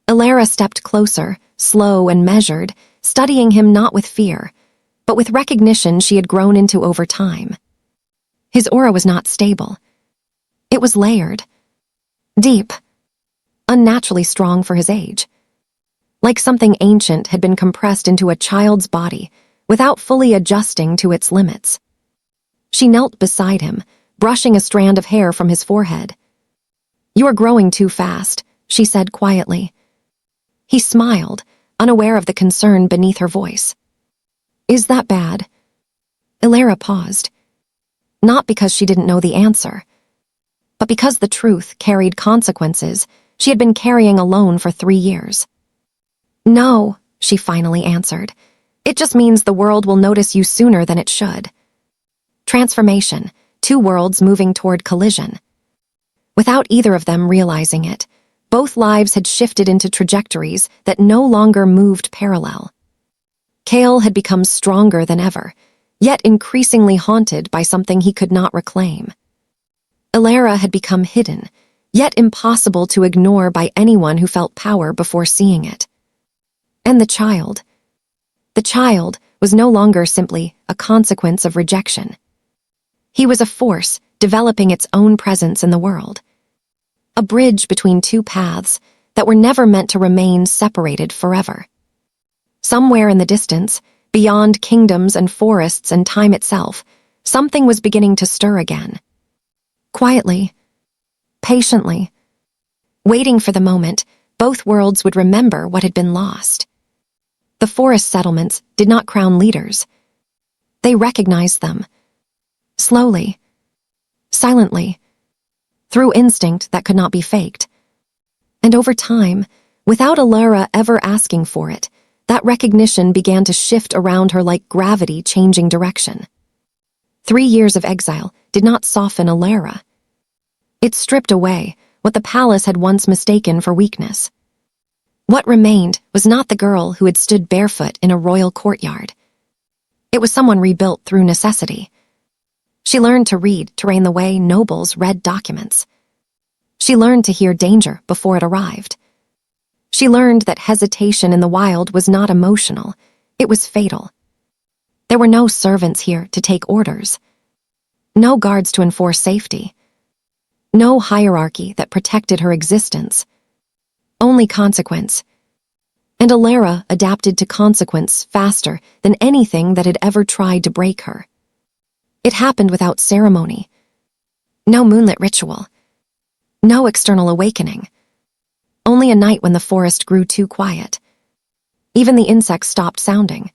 Elara stepped closer, slow and measured, studying him not with fear, but with recognition she had grown into over time. His aura was not stable. It was layered, deep, unnaturally strong for his age. Like something ancient had been compressed into a child's body without fully adjusting to its limits. She knelt beside him, brushing a strand of hair from his forehead. "You are growing too fast," she said quietly. He smiled, unaware of the concern beneath her voice. "Is that bad?" Elara paused. Not because she didn't know the answer, but because the truth carried consequences she had been carrying alone for 3 years. "No," she finally answered. "It just means the world will notice you sooner than it should." Transformation, 2 worlds moving toward collision. Without either of them realizing it, both lives had shifted into trajectories that no longer moved parallel. Kael had become stronger than ever, yet increasingly haunted by something he could not reclaim. Elara had become hidden, yet impossible to ignore by anyone who felt power before seeing it. And the child. The child was no longer simply a consequence of rejection. He was a force developing its own presence in the world. A bridge between two paths that were never meant to remain separated forever. Somewhere in the distance, beyond kingdoms and forests and time itself, something was beginning to stir again. Quietly, patiently, waiting for the moment both worlds would remember what had been lost. The forest settlements did not crown leaders. They recognized them. Slowly, silently, through instinct that could not be faked. And over time, without Elara ever asking for it, that recognition began to shift around her like gravity changing direction. 3 years of exile did not soften Elara. It stripped away what the palace had once mistaken for weakness. What remained was not the girl who had stood barefoot in a royal courtyard. It was someone rebuilt through necessity. She learned to read terrain the way nobles read documents. She learned to hear danger before it arrived. She learned that hesitation in the wild was not emotional, it was fatal. There were no servants here to take orders. No guards to enforce safety. No hierarchy that protected her existence. Only consequence. And Elara adapted to consequence faster than anything that had ever tried to break her. It happened without ceremony. No moonlit ritual. No external awakening. Only a night when the forest grew too quiet. Even the insects stopped sounding.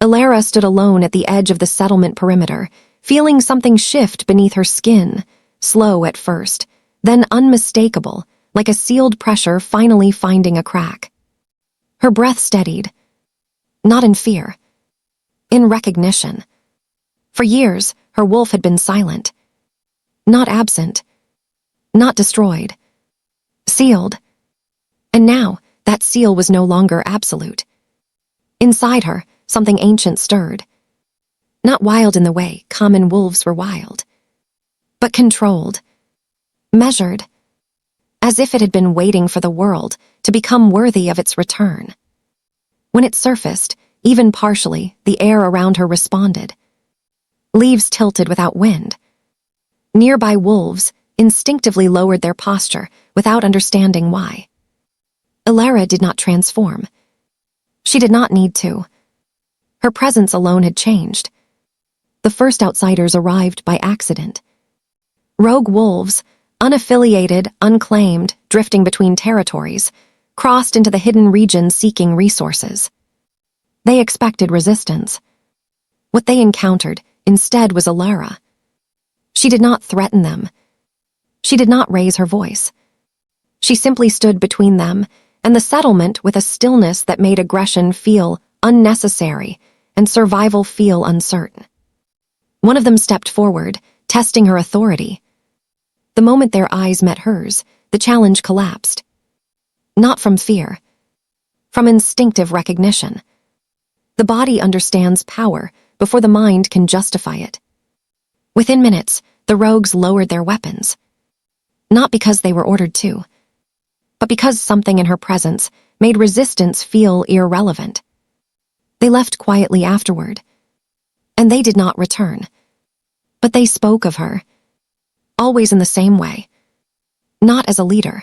Elara stood alone at the edge of the settlement perimeter, feeling something shift beneath her skin, slow at first, then unmistakable, like a sealed pressure finally finding a crack. Her breath steadied. Not in fear. In recognition. For years, her wolf had been silent. Not absent. Not destroyed. Sealed. And now, that seal was no longer absolute. Inside her, something ancient stirred. Not wild in the way common wolves were wild. But controlled. Measured. As if it had been waiting for the world to become worthy of its return. When it surfaced, even partially, the air around her responded. Leaves tilted without wind. Nearby wolves instinctively lowered their posture without understanding why. Elara did not transform. She did not need to. Her presence alone had changed. The first outsiders arrived by accident. Rogue wolves, unaffiliated, unclaimed, drifting between territories, crossed into the hidden region seeking resources. They expected resistance. What they encountered instead was Elara. She did not threaten them. She did not raise her voice. She simply stood between them and the settlement with a stillness that made aggression feel unnecessary and survival feel uncertain. One of them stepped forward, testing her authority. The moment their eyes met hers, the challenge collapsed. Not from fear. From instinctive recognition. The body understands power before the mind can justify it. Within minutes, the rogues lowered their weapons. Not because they were ordered to, but because something in her presence made resistance feel irrelevant. They left quietly afterward, and they did not return. But they spoke of her, always in the same way. Not as a leader,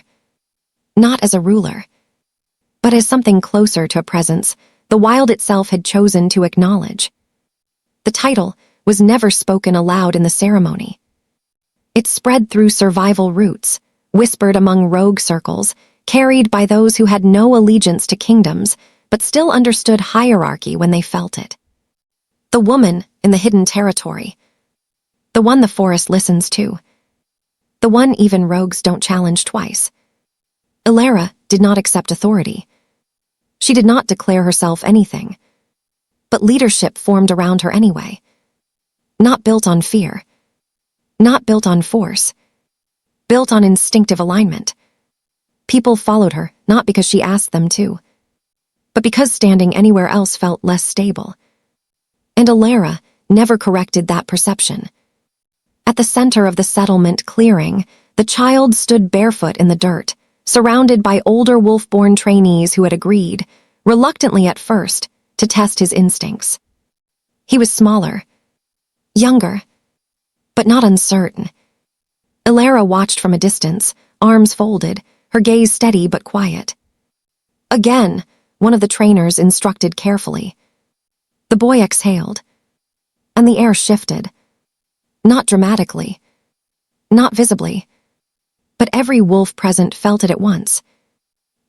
not as a ruler, but as something closer to a presence the wild itself had chosen to acknowledge. The title was never spoken aloud in the ceremony. It spread through survival roots, whispered among rogue circles, carried by those who had no allegiance to kingdoms, but still understood hierarchy when they felt it. The woman in the hidden territory. The one the forest listens to. The one even rogues don't challenge twice. Elara did not accept authority. She did not declare herself anything. But leadership formed around her anyway. Not built on fear. Not built on force. Built on instinctive alignment. People followed her not because she asked them to, but because standing anywhere else felt less stable. And Elara never corrected that perception. At the center of the settlement clearing, The child stood barefoot in the dirt, surrounded by older wolf-born trainees who had agreed, reluctantly at first, to test his instincts. He was smaller, younger, but not uncertain. Elara watched from a distance, arms folded, her gaze steady but quiet. Again, one of the trainers instructed carefully. The boy exhaled, and the air shifted. Not dramatically, not visibly, but every wolf present felt it at once.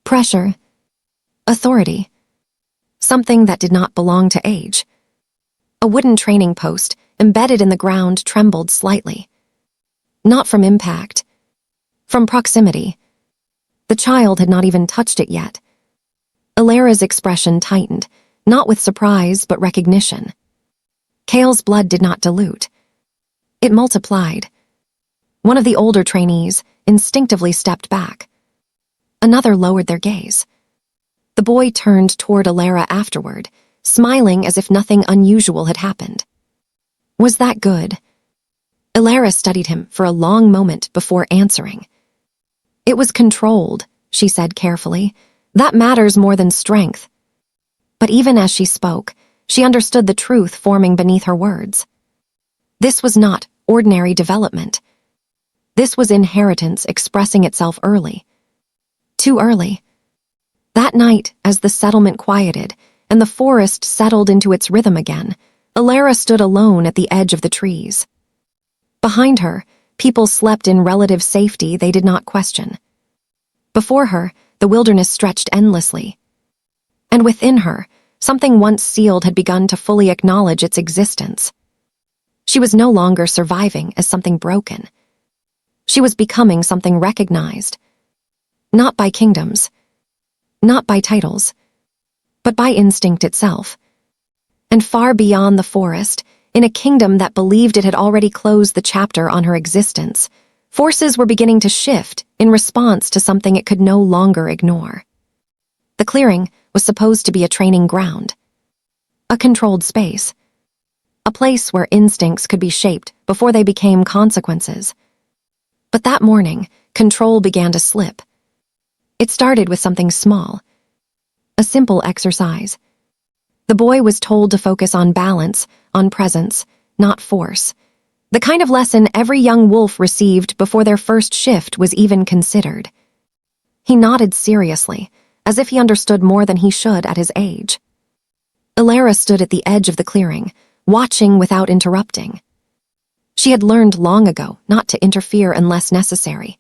Pressure, authority, something that did not belong to age. A wooden training post, embedded in the ground, trembled slightly. Not from impact, from proximity. The child had not even touched it yet. Elara's expression tightened, not with surprise but recognition. Kael's blood did not dilute. It multiplied. One of the older trainees instinctively stepped back. Another lowered their gaze. The boy turned toward Elara afterward, smiling as if nothing unusual had happened. Was that good? Elara studied him for a long moment before answering. It was controlled, she said carefully. That matters more than strength. But even as she spoke, she understood the truth forming beneath her words. This was not ordinary development. This was inheritance expressing itself early. Too early. That night, as the settlement quieted and the forest settled into its rhythm again, Elara stood alone at the edge of the trees. Behind her, people slept in relative safety they did not question. Before her, the wilderness stretched endlessly. And within her, something once sealed had begun to fully acknowledge its existence. She was no longer surviving as something broken. She was becoming something recognized. Not by kingdoms, not by titles, but by instinct itself. And far beyond the forest, in a kingdom that believed it had already closed the chapter on her existence, forces were beginning to shift in response to something it could no longer ignore. The clearing was supposed to be a training ground, a controlled space, a place where instincts could be shaped before they became consequences. But that morning, control began to slip. It started with something small, a simple exercise. The boy was told to focus on balance, on presence, not force. The kind of lesson every young wolf received before their first shift was even considered. He nodded seriously, as if he understood more than he should at his age. Elara stood at the edge of the clearing, watching without interrupting. She had learned long ago not to interfere unless necessary.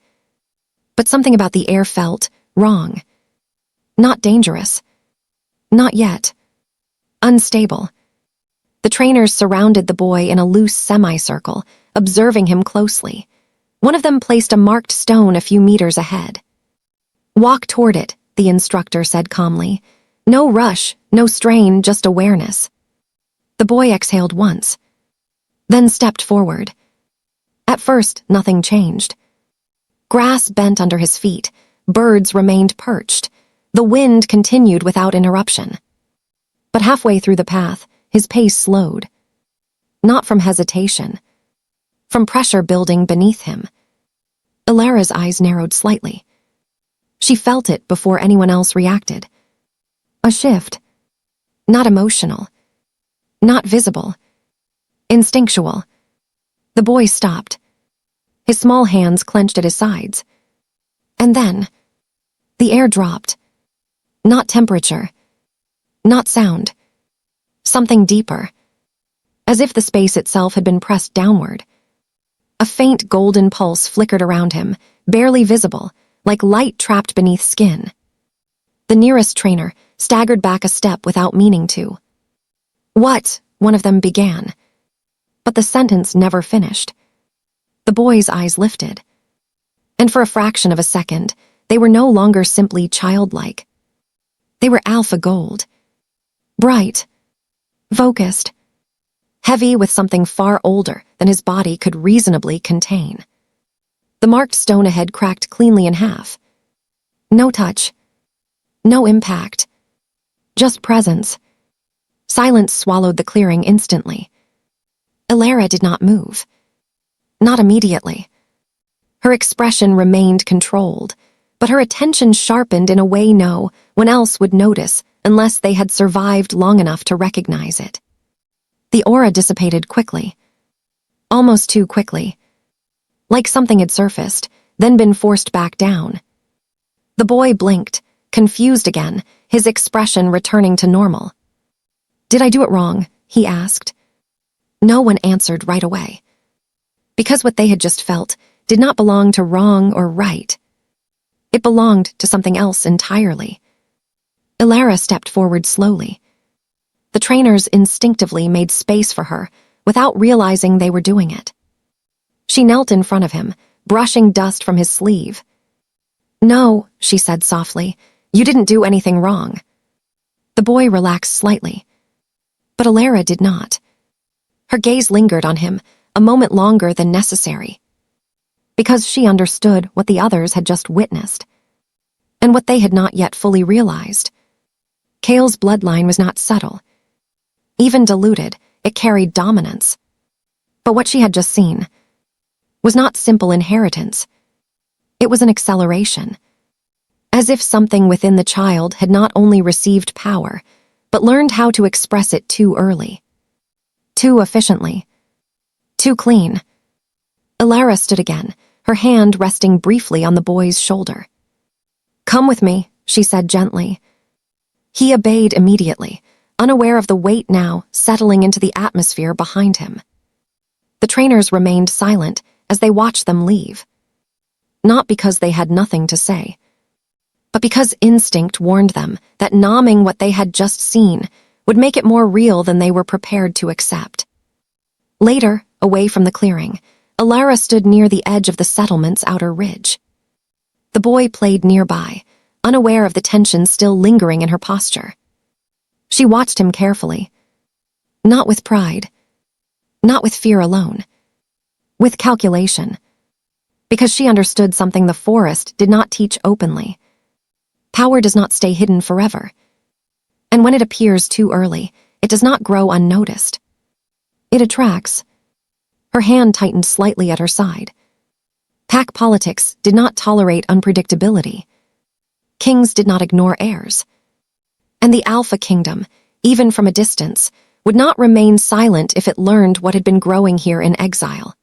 But something about the air felt wrong. Not dangerous. Not yet. Unstable. The trainers surrounded the boy in a loose semicircle, observing him closely. One of them placed a marked stone a few meters ahead. "Walk toward it," the instructor said calmly. "No rush, no strain, just awareness." The boy exhaled once, then stepped forward. At first, nothing changed. Grass bent under his feet, birds remained perched. The wind continued without interruption. But halfway through the path, his pace slowed. Not from hesitation, from pressure building beneath him. Elara's eyes narrowed slightly. She felt it before anyone else reacted. A shift. Not emotional. Not visible. Instinctual. The boy stopped. His small hands clenched at his sides. And then, the air dropped. Not temperature. Not sound. Something deeper. As if the space itself had been pressed downward. A faint golden pulse flickered around him, barely visible, like light trapped beneath skin. The nearest trainer staggered back a step without meaning to. "What?" one of them began. But the sentence never finished. The boy's eyes lifted. And for a fraction of a second, they were no longer simply childlike. They were alpha gold. Bright. Focused. Heavy with something far older than his body could reasonably contain. The marked stone ahead cracked cleanly in half. No touch. No impact. Just presence. Silence swallowed the clearing instantly. Elara did not move. Not immediately. Her expression remained controlled, but her attention sharpened in a way no one else would notice unless they had survived long enough to recognize it. The aura dissipated quickly. Almost too quickly. Like something had surfaced, then been forced back down. The boy blinked, confused again, his expression returning to normal. "Did I do it wrong?" he asked. No one answered right away. Because what they had just felt did not belong to wrong or right. It belonged to something else entirely. Elara stepped forward slowly. The trainers instinctively made space for her, without realizing they were doing it. She knelt in front of him, brushing dust from his sleeve. "No," she said softly, "you didn't do anything wrong." The boy relaxed slightly. But Elara did not. Her gaze lingered on him, a moment longer than necessary. Because she understood what the others had just witnessed, and what they had not yet fully realized. Kael's bloodline was not subtle. Even diluted, it carried dominance. But what she had just seen was not simple inheritance. It was an acceleration. As if something within the child had not only received power, but learned how to express it too early. Too efficiently. Too clean. Elara stood again, her hand resting briefly on the boy's shoulder. "Come with me," she said gently. He obeyed immediately, unaware of the weight now settling into the atmosphere behind him. The trainers remained silent as they watched them leave. Not because they had nothing to say, but because instinct warned them that numbing what they had just seen would make it more real than they were prepared to accept. Later, away from the clearing, Elara stood near the edge of the settlement's outer ridge. The boy played nearby, unaware of the tension still lingering in her posture. She watched him carefully. Not with pride. Not with fear alone. With calculation. Because she understood something the forest did not teach openly. Power does not stay hidden forever. And when it appears too early, it does not grow unnoticed. It attracts. Her hand tightened slightly at her side. Pack politics did not tolerate unpredictability. Kings did not ignore heirs. And the Alpha Kingdom, even from a distance, would not remain silent if it learned what had been growing here in exile.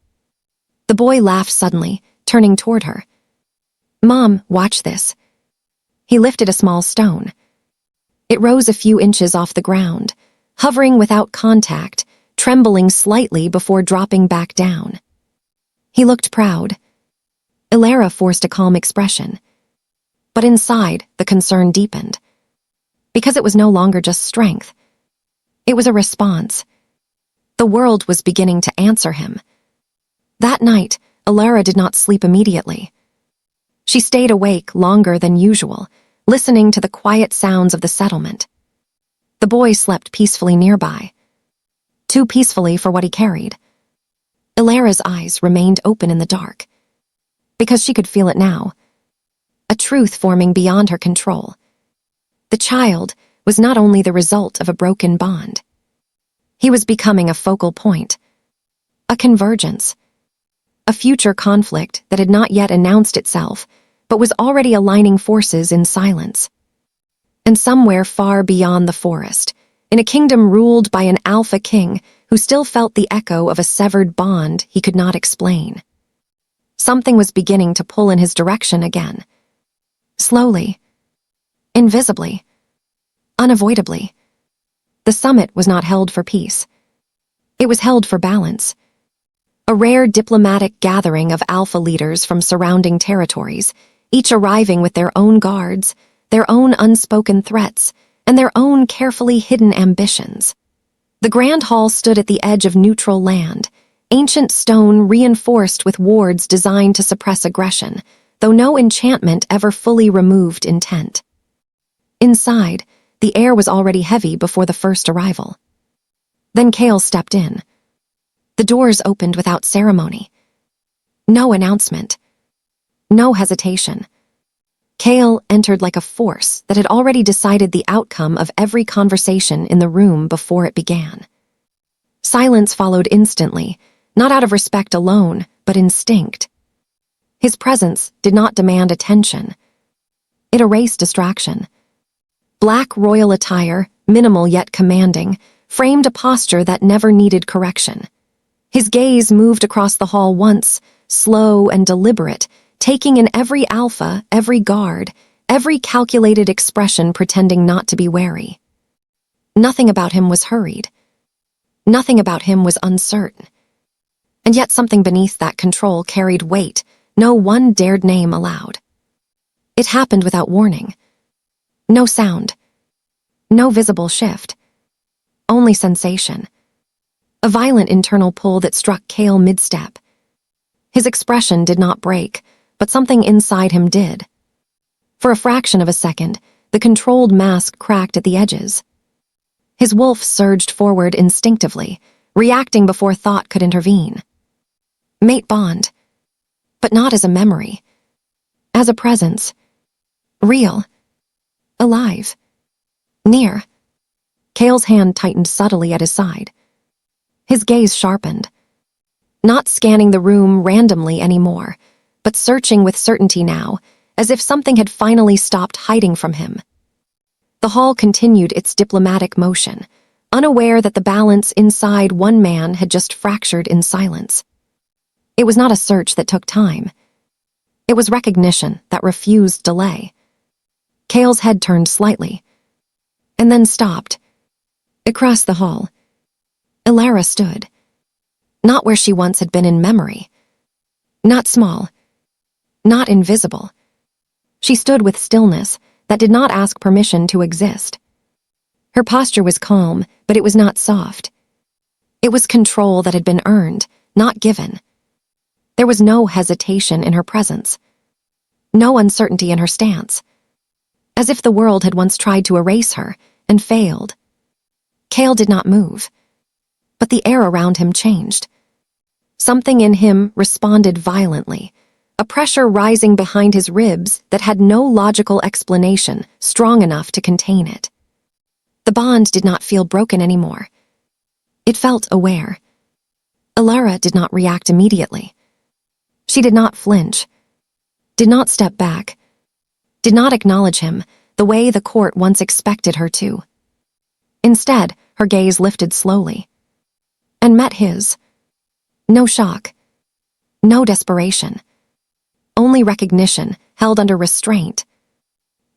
The boy laughed suddenly, turning toward her. "Mom, watch this." He lifted a small stone. It rose a few inches off the ground, hovering without contact, trembling slightly before dropping back down. He looked proud. Elara forced a calm expression. But inside, the concern deepened. Because it was no longer just strength. It was a response. The world was beginning to answer him. That night, Elara did not sleep immediately. She stayed awake longer than usual, listening to the quiet sounds of the settlement. The boy slept peacefully nearby. Too peacefully for what he carried. Elara's eyes remained open in the dark. Because she could feel it now. A truth forming beyond her control. The child was not only the result of a broken bond. He was becoming a focal point. A convergence. A future conflict that had not yet announced itself, but was already aligning forces in silence. And somewhere far beyond the forest, in a kingdom ruled by an Alpha King who still felt the echo of a severed bond he could not explain. Something was beginning to pull in his direction again. Slowly. Invisibly. Unavoidably. The summit was not held for peace. It was held for balance. A rare diplomatic gathering of alpha leaders from surrounding territories, each arriving with their own guards, their own unspoken threats, and their own carefully hidden ambitions. The grand hall stood at the edge of neutral land, ancient stone reinforced with wards designed to suppress aggression, though no enchantment ever fully removed intent. Inside, the air was already heavy before the first arrival. Then Kael stepped in. The doors opened without ceremony. No announcement. No hesitation. Kael entered like a force that had already decided the outcome of every conversation in the room before it began. Silence followed instantly, not out of respect alone, but instinct. His presence did not demand attention. It erased distraction. Black royal attire, minimal yet commanding, framed a posture that never needed correction. His gaze moved across the hall once, slow and deliberate, taking in every alpha, every guard, every calculated expression pretending not to be wary. Nothing about him was hurried. Nothing about him was uncertain. And yet something beneath that control carried weight no one dared name aloud. It happened without warning. No sound. No visible shift. Only sensation. A violent internal pull that struck Kael mid-step. His expression did not break, but something inside him did. For a fraction of a second, the controlled mask cracked at the edges. His wolf surged forward instinctively, reacting before thought could intervene. Mate bond. But not as a memory. As a presence. Real. Alive. Near. Kael's hand tightened subtly at his side. His gaze sharpened. Not scanning the room randomly anymore, but searching with certainty now, as if something had finally stopped hiding from him. The hall continued its diplomatic motion, unaware that the balance inside one man had just fractured in silence. It was not a search that took time. It was recognition that refused delay. Kael's head turned slightly, and then stopped. Across the hall, Elara stood. Not where she once had been in memory. Not small. Not invisible. She stood with stillness that did not ask permission to exist. Her posture was calm, but it was not soft. It was control that had been earned, not given. There was no hesitation in her presence. No uncertainty in her stance. As if the world had once tried to erase her and failed. Kael did not move. But the air around him changed. Something in him responded violently, a pressure rising behind his ribs that had no logical explanation strong enough to contain it. The bond did not feel broken anymore. It felt aware. Elara did not react immediately. She did not flinch, did not step back, did not acknowledge him the way the court once expected her to. Instead, her gaze lifted slowly and met his. No shock, no desperation, only recognition held under restraint.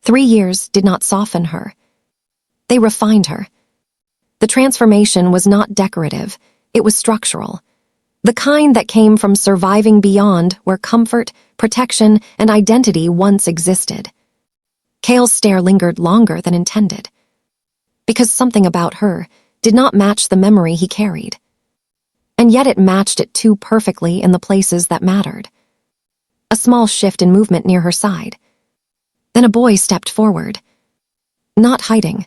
3 years did not soften her. They refined her. The transformation was not decorative, it was structural. The kind that came from surviving beyond where comfort, protection, and identity once existed. Kael's stare lingered longer than intended. Because something about her did not match the memory he carried. And yet it matched it too perfectly in the places that mattered. A small shift in movement near her side. Then a boy stepped forward. Not hiding.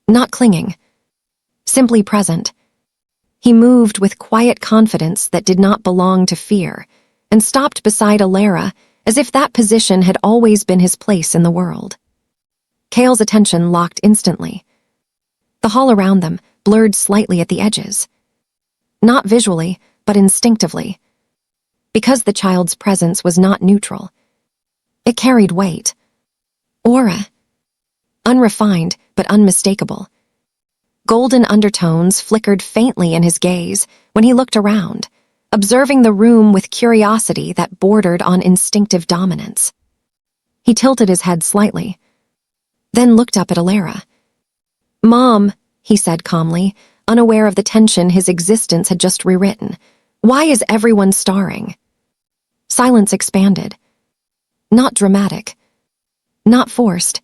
Not clinging. Simply present. He moved with quiet confidence that did not belong to fear, and stopped beside Elara as if that position had always been his place in the world. Kael's attention locked instantly. The hall around them blurred slightly at the edges. Not visually, but instinctively. Because the child's presence was not neutral. It carried weight. Aura. Unrefined, but unmistakable. Golden undertones flickered faintly in his gaze when he looked around, observing the room with curiosity that bordered on instinctive dominance. He tilted his head slightly, then looked up at Elara. "Mom," he said calmly, unaware of the tension his existence had just rewritten. "Why is everyone starring?" Silence expanded. Not dramatic. Not forced.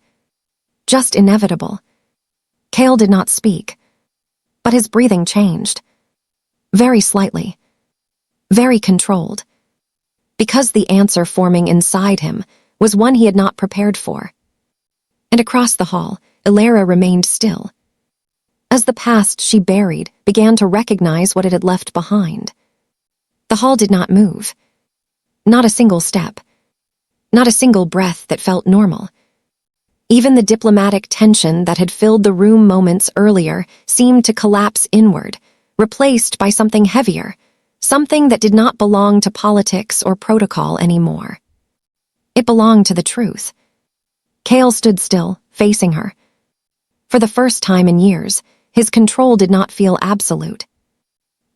Just inevitable. Kael did not speak, but his breathing changed. Very slightly. Very controlled. Because the answer forming inside him was one he had not prepared for. And across the hall, Elara remained still. As the past she buried began to recognize what it had left behind. The hall did not move. Not a single step. Not a single breath that felt normal. Even the diplomatic tension that had filled the room moments earlier seemed to collapse inward, replaced by something heavier, something that did not belong to politics or protocol anymore. It belonged to the truth. Kael stood still, facing her. For the first time in years, his control did not feel absolute.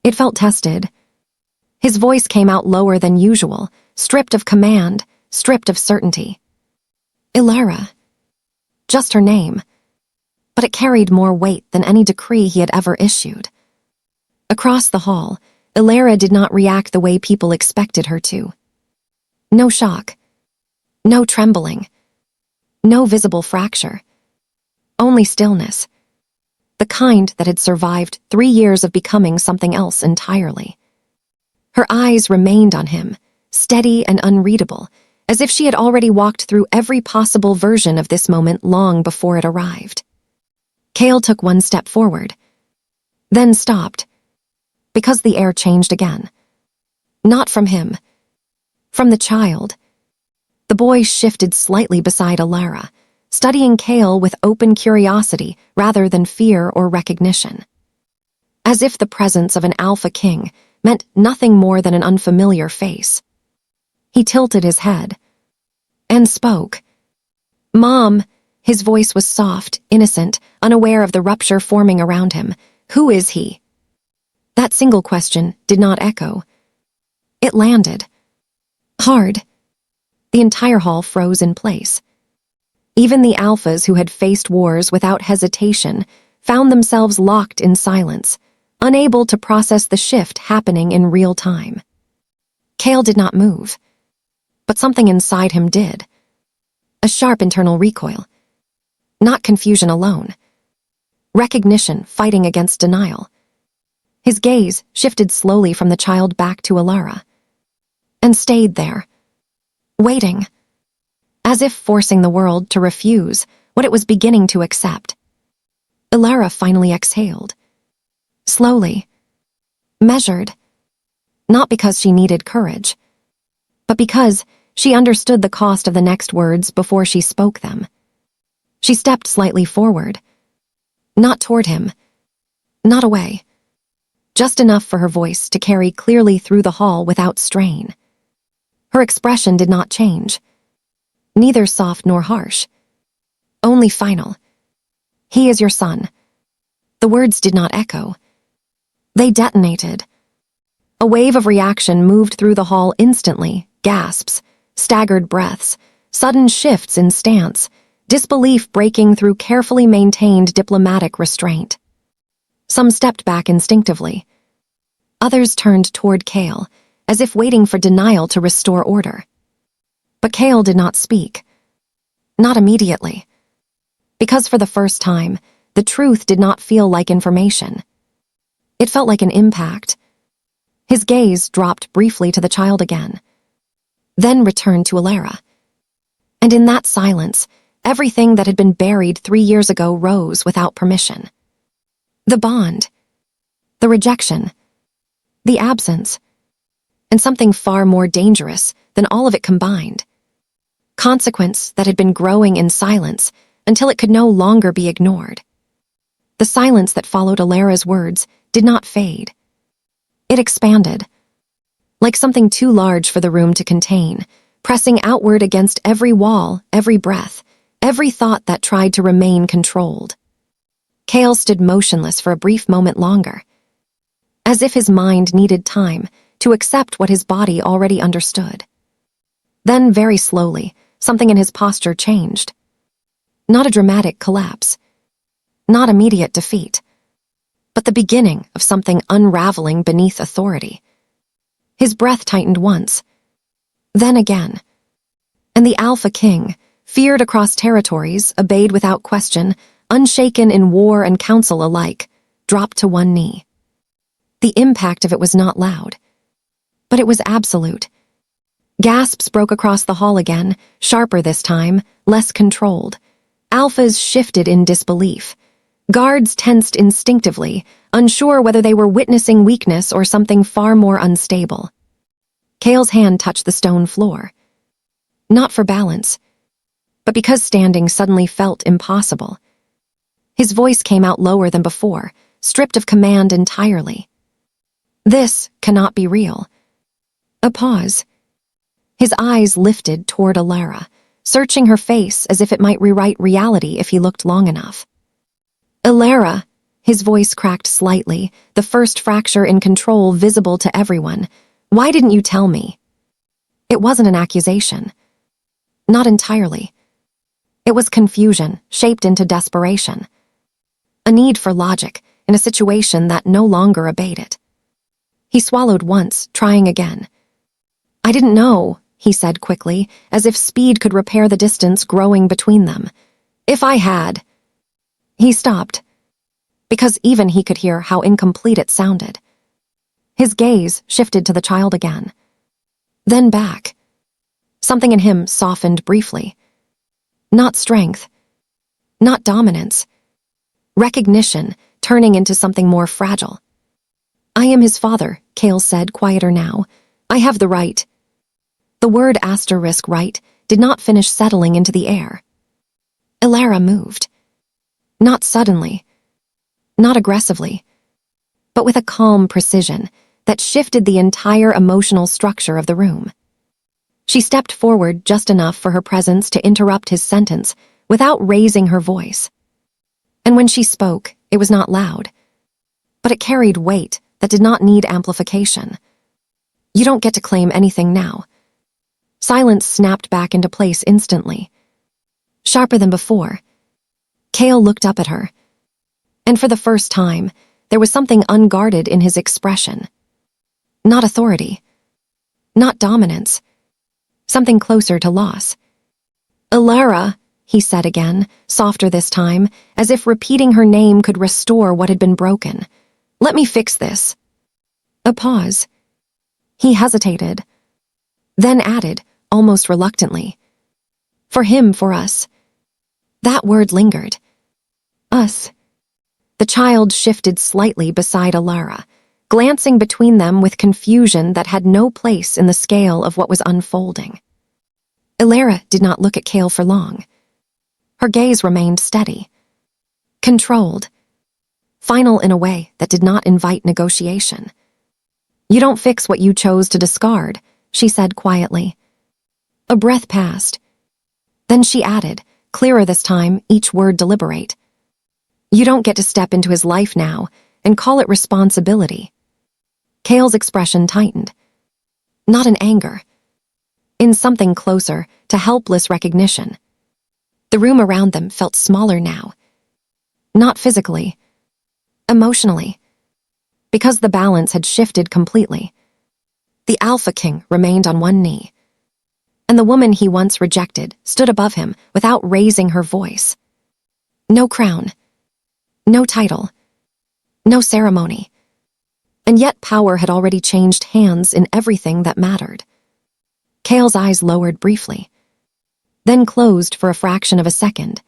It felt tested. His voice came out lower than usual, stripped of command, stripped of certainty. Elara. Just her name. But it carried more weight than any decree he had ever issued. Across the hall, Elara did not react the way people expected her to. No shock. No trembling. No visible fracture. Only stillness. The kind that had survived 3 years of becoming something else entirely. Her eyes remained on him, steady and unreadable, as if she had already walked through every possible version of this moment long before it arrived. Kael took one step forward, then stopped, because the air changed again. Not from him. From the child. The boy shifted slightly beside Elara, studying Kael with open curiosity rather than fear or recognition. As if the presence of an Alpha King meant nothing more than an unfamiliar face. He tilted his head and spoke. "Mom," his voice was soft, innocent, unaware of the rupture forming around him. "Who is he?" That single question did not echo. It landed. Hard. The entire hall froze in place. Even the alphas who had faced wars without hesitation found themselves locked in silence, unable to process the shift happening in real time. Kael did not move, but something inside him did. A sharp internal recoil. Not confusion alone. Recognition fighting against denial. His gaze shifted slowly from the child back to Elara, and stayed there, waiting, as if forcing the world to refuse what it was beginning to accept. Elara finally exhaled. Slowly. Measured. Not because she needed courage, but because she understood the cost of the next words before she spoke them. She stepped slightly forward. Not toward him. Not away. Just enough for her voice to carry clearly through the hall without strain. Her expression did not change. Neither soft nor harsh. Only final. "He is your son." The words did not echo. They detonated. A wave of reaction moved through the hall instantly, gasps, staggered breaths, sudden shifts in stance, disbelief breaking through carefully maintained diplomatic restraint. Some stepped back instinctively. Others turned toward Kael, as if waiting for denial to restore order. But Kael did not speak. Not immediately. Because for the first time, the truth did not feel like information. It felt like an impact. His gaze dropped briefly to the child again, then returned to Elara. And in that silence, everything that had been buried 3 years ago rose without permission. The bond. The rejection. The absence. And something far more dangerous than all of it combined. Consequence that had been growing in silence until it could no longer be ignored. The silence that followed Elara's words did not fade. It expanded, like something too large for the room to contain, pressing outward against every wall, every breath, every thought that tried to remain controlled. Kael stood motionless for a brief moment longer, as if his mind needed time to accept what his body already understood. Then, very slowly, something in his posture changed. Not a dramatic collapse, not immediate defeat, but the beginning of something unraveling beneath authority. His breath tightened once, then again, and the Alpha King, feared across territories, obeyed without question, unshaken in war and council alike, dropped to one knee. The impact of it was not loud, but it was absolute. Gasps broke across the hall again, sharper this time, less controlled. Alphas shifted in disbelief. Guards tensed instinctively, unsure whether they were witnessing weakness or something far more unstable. Kael's hand touched the stone floor. Not for balance, but because standing suddenly felt impossible. His voice came out lower than before, stripped of command entirely. This cannot be real. A pause. His eyes lifted toward Elara, searching her face as if it might rewrite reality if he looked long enough. Elara, his voice cracked slightly, the first fracture in control visible to everyone. Why didn't you tell me? It wasn't an accusation. Not entirely. It was confusion, shaped into desperation. A need for logic in a situation that no longer obeyed it. He swallowed once, trying again. I didn't know, he said quickly, as if speed could repair the distance growing between them. If I had. He stopped, because even he could hear how incomplete it sounded. His gaze shifted to the child again. Then back. Something in him softened briefly. Not strength. Not dominance. Recognition, turning into something more fragile. I am his father, Kael said, quieter now. I have the right. The word *right did not finish settling into the air. Elara moved. Not suddenly. Not aggressively. But with a calm precision that shifted the entire emotional structure of the room. She stepped forward just enough for her presence to interrupt his sentence without raising her voice. And when she spoke, it was not loud. But it carried weight that did not need amplification. You don't get to claim anything now. Silence snapped back into place instantly. Sharper than before. Kael looked up at her. And for the first time, there was something unguarded in his expression. Not authority. Not dominance. Something closer to loss. Elara, he said again, softer this time, as if repeating her name could restore what had been broken. Let me fix this. A pause. He hesitated. Then added, almost reluctantly. For him, for us. That word lingered. Us. The child shifted slightly beside Elara, glancing between them with confusion that had no place in the scale of what was unfolding. Elara did not look at Kael for long. Her gaze remained steady. Controlled. Final in a way that did not invite negotiation. You don't fix what you chose to discard, she said quietly. A breath passed. Then she added, clearer this time, each word deliberate. You don't get to step into his life now and call it responsibility. Kael's expression tightened. Not in anger. In something closer to helpless recognition. The room around them felt smaller now. Not physically. Emotionally. Because the balance had shifted completely. The Alpha King remained on one knee. And the woman he once rejected stood above him without raising her voice. No crown. No title. No ceremony. And yet power had already changed hands in everything that mattered. Kael's eyes lowered briefly, then closed for a fraction of a second.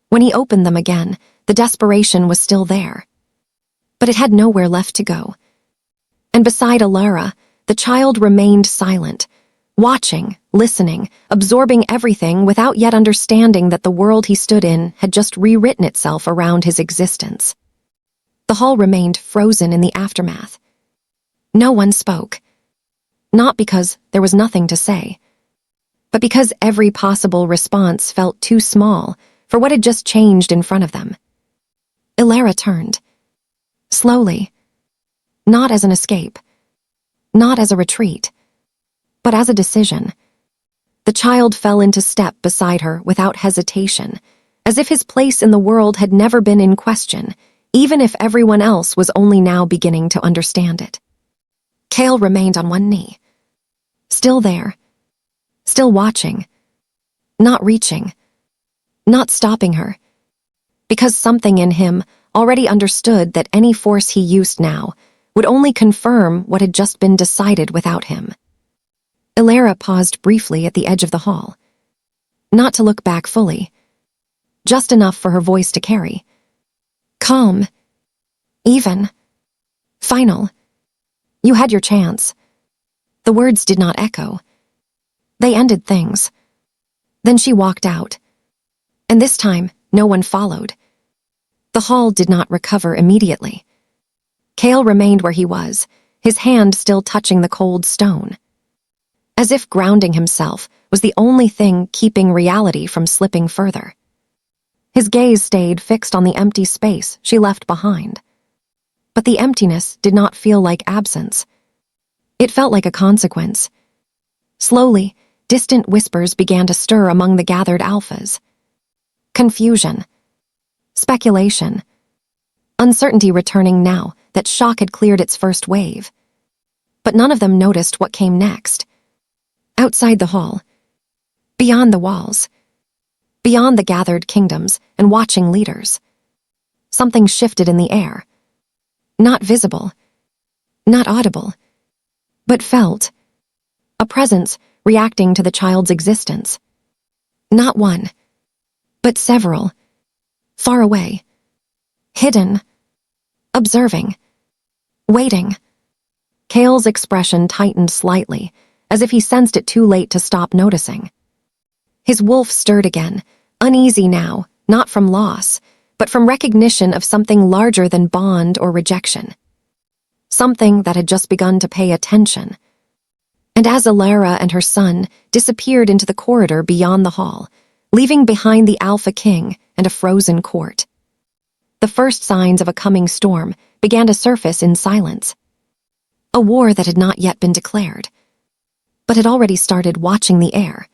When he opened them again, the desperation was still there. But it had nowhere left to go. And beside Elara, the child remained silent, watching, listening, absorbing everything without yet understanding that the world he stood in had just rewritten itself around his existence. The hall remained frozen in the aftermath. No one spoke. Not because there was nothing to say, but because every possible response felt too small for what had just changed in front of them. Elara turned. Slowly. Not as an escape. Not as a retreat. But as a decision. The child fell into step beside her without hesitation, as if his place in the world had never been in question, even if everyone else was only now beginning to understand it. Kael remained on one knee. Still there. Still watching. Not reaching. Not stopping her. Because something in him already understood that any force he used now would only confirm what had just been decided without him. Elara paused briefly at the edge of the hall. Not to look back fully. Just enough for her voice to carry. Calm. Even. Final. You had your chance. The words did not echo. They ended things. Then she walked out. And this time, no one followed. The hall did not recover immediately. Kael remained where he was, his hand still touching the cold stone. As if grounding himself was the only thing keeping reality from slipping further. His gaze stayed fixed on the empty space she left behind. But the emptiness did not feel like absence. It felt like a consequence. Slowly, distant whispers began to stir among the gathered alphas. Confusion. Speculation. Uncertainty returning now that shock had cleared its first wave. But none of them noticed what came next. Outside the hall. Beyond the walls. Beyond the gathered kingdoms and watching leaders. Something shifted in the air. Not visible. Not audible. But felt. A presence reacting to the child's existence. Not one. But several. Far away. Hidden. Observing. Waiting. Kael's expression tightened slightly, as if he sensed it too late to stop noticing. His wolf stirred again, uneasy now, not from loss, but from recognition of something larger than bond or rejection. Something that had just begun to pay attention. And as Elara and her son disappeared into the corridor beyond the hall, leaving behind the Alpha King and a frozen court, the first signs of a coming storm began to surface in silence. A war that had not yet been declared, but had already started watching the air.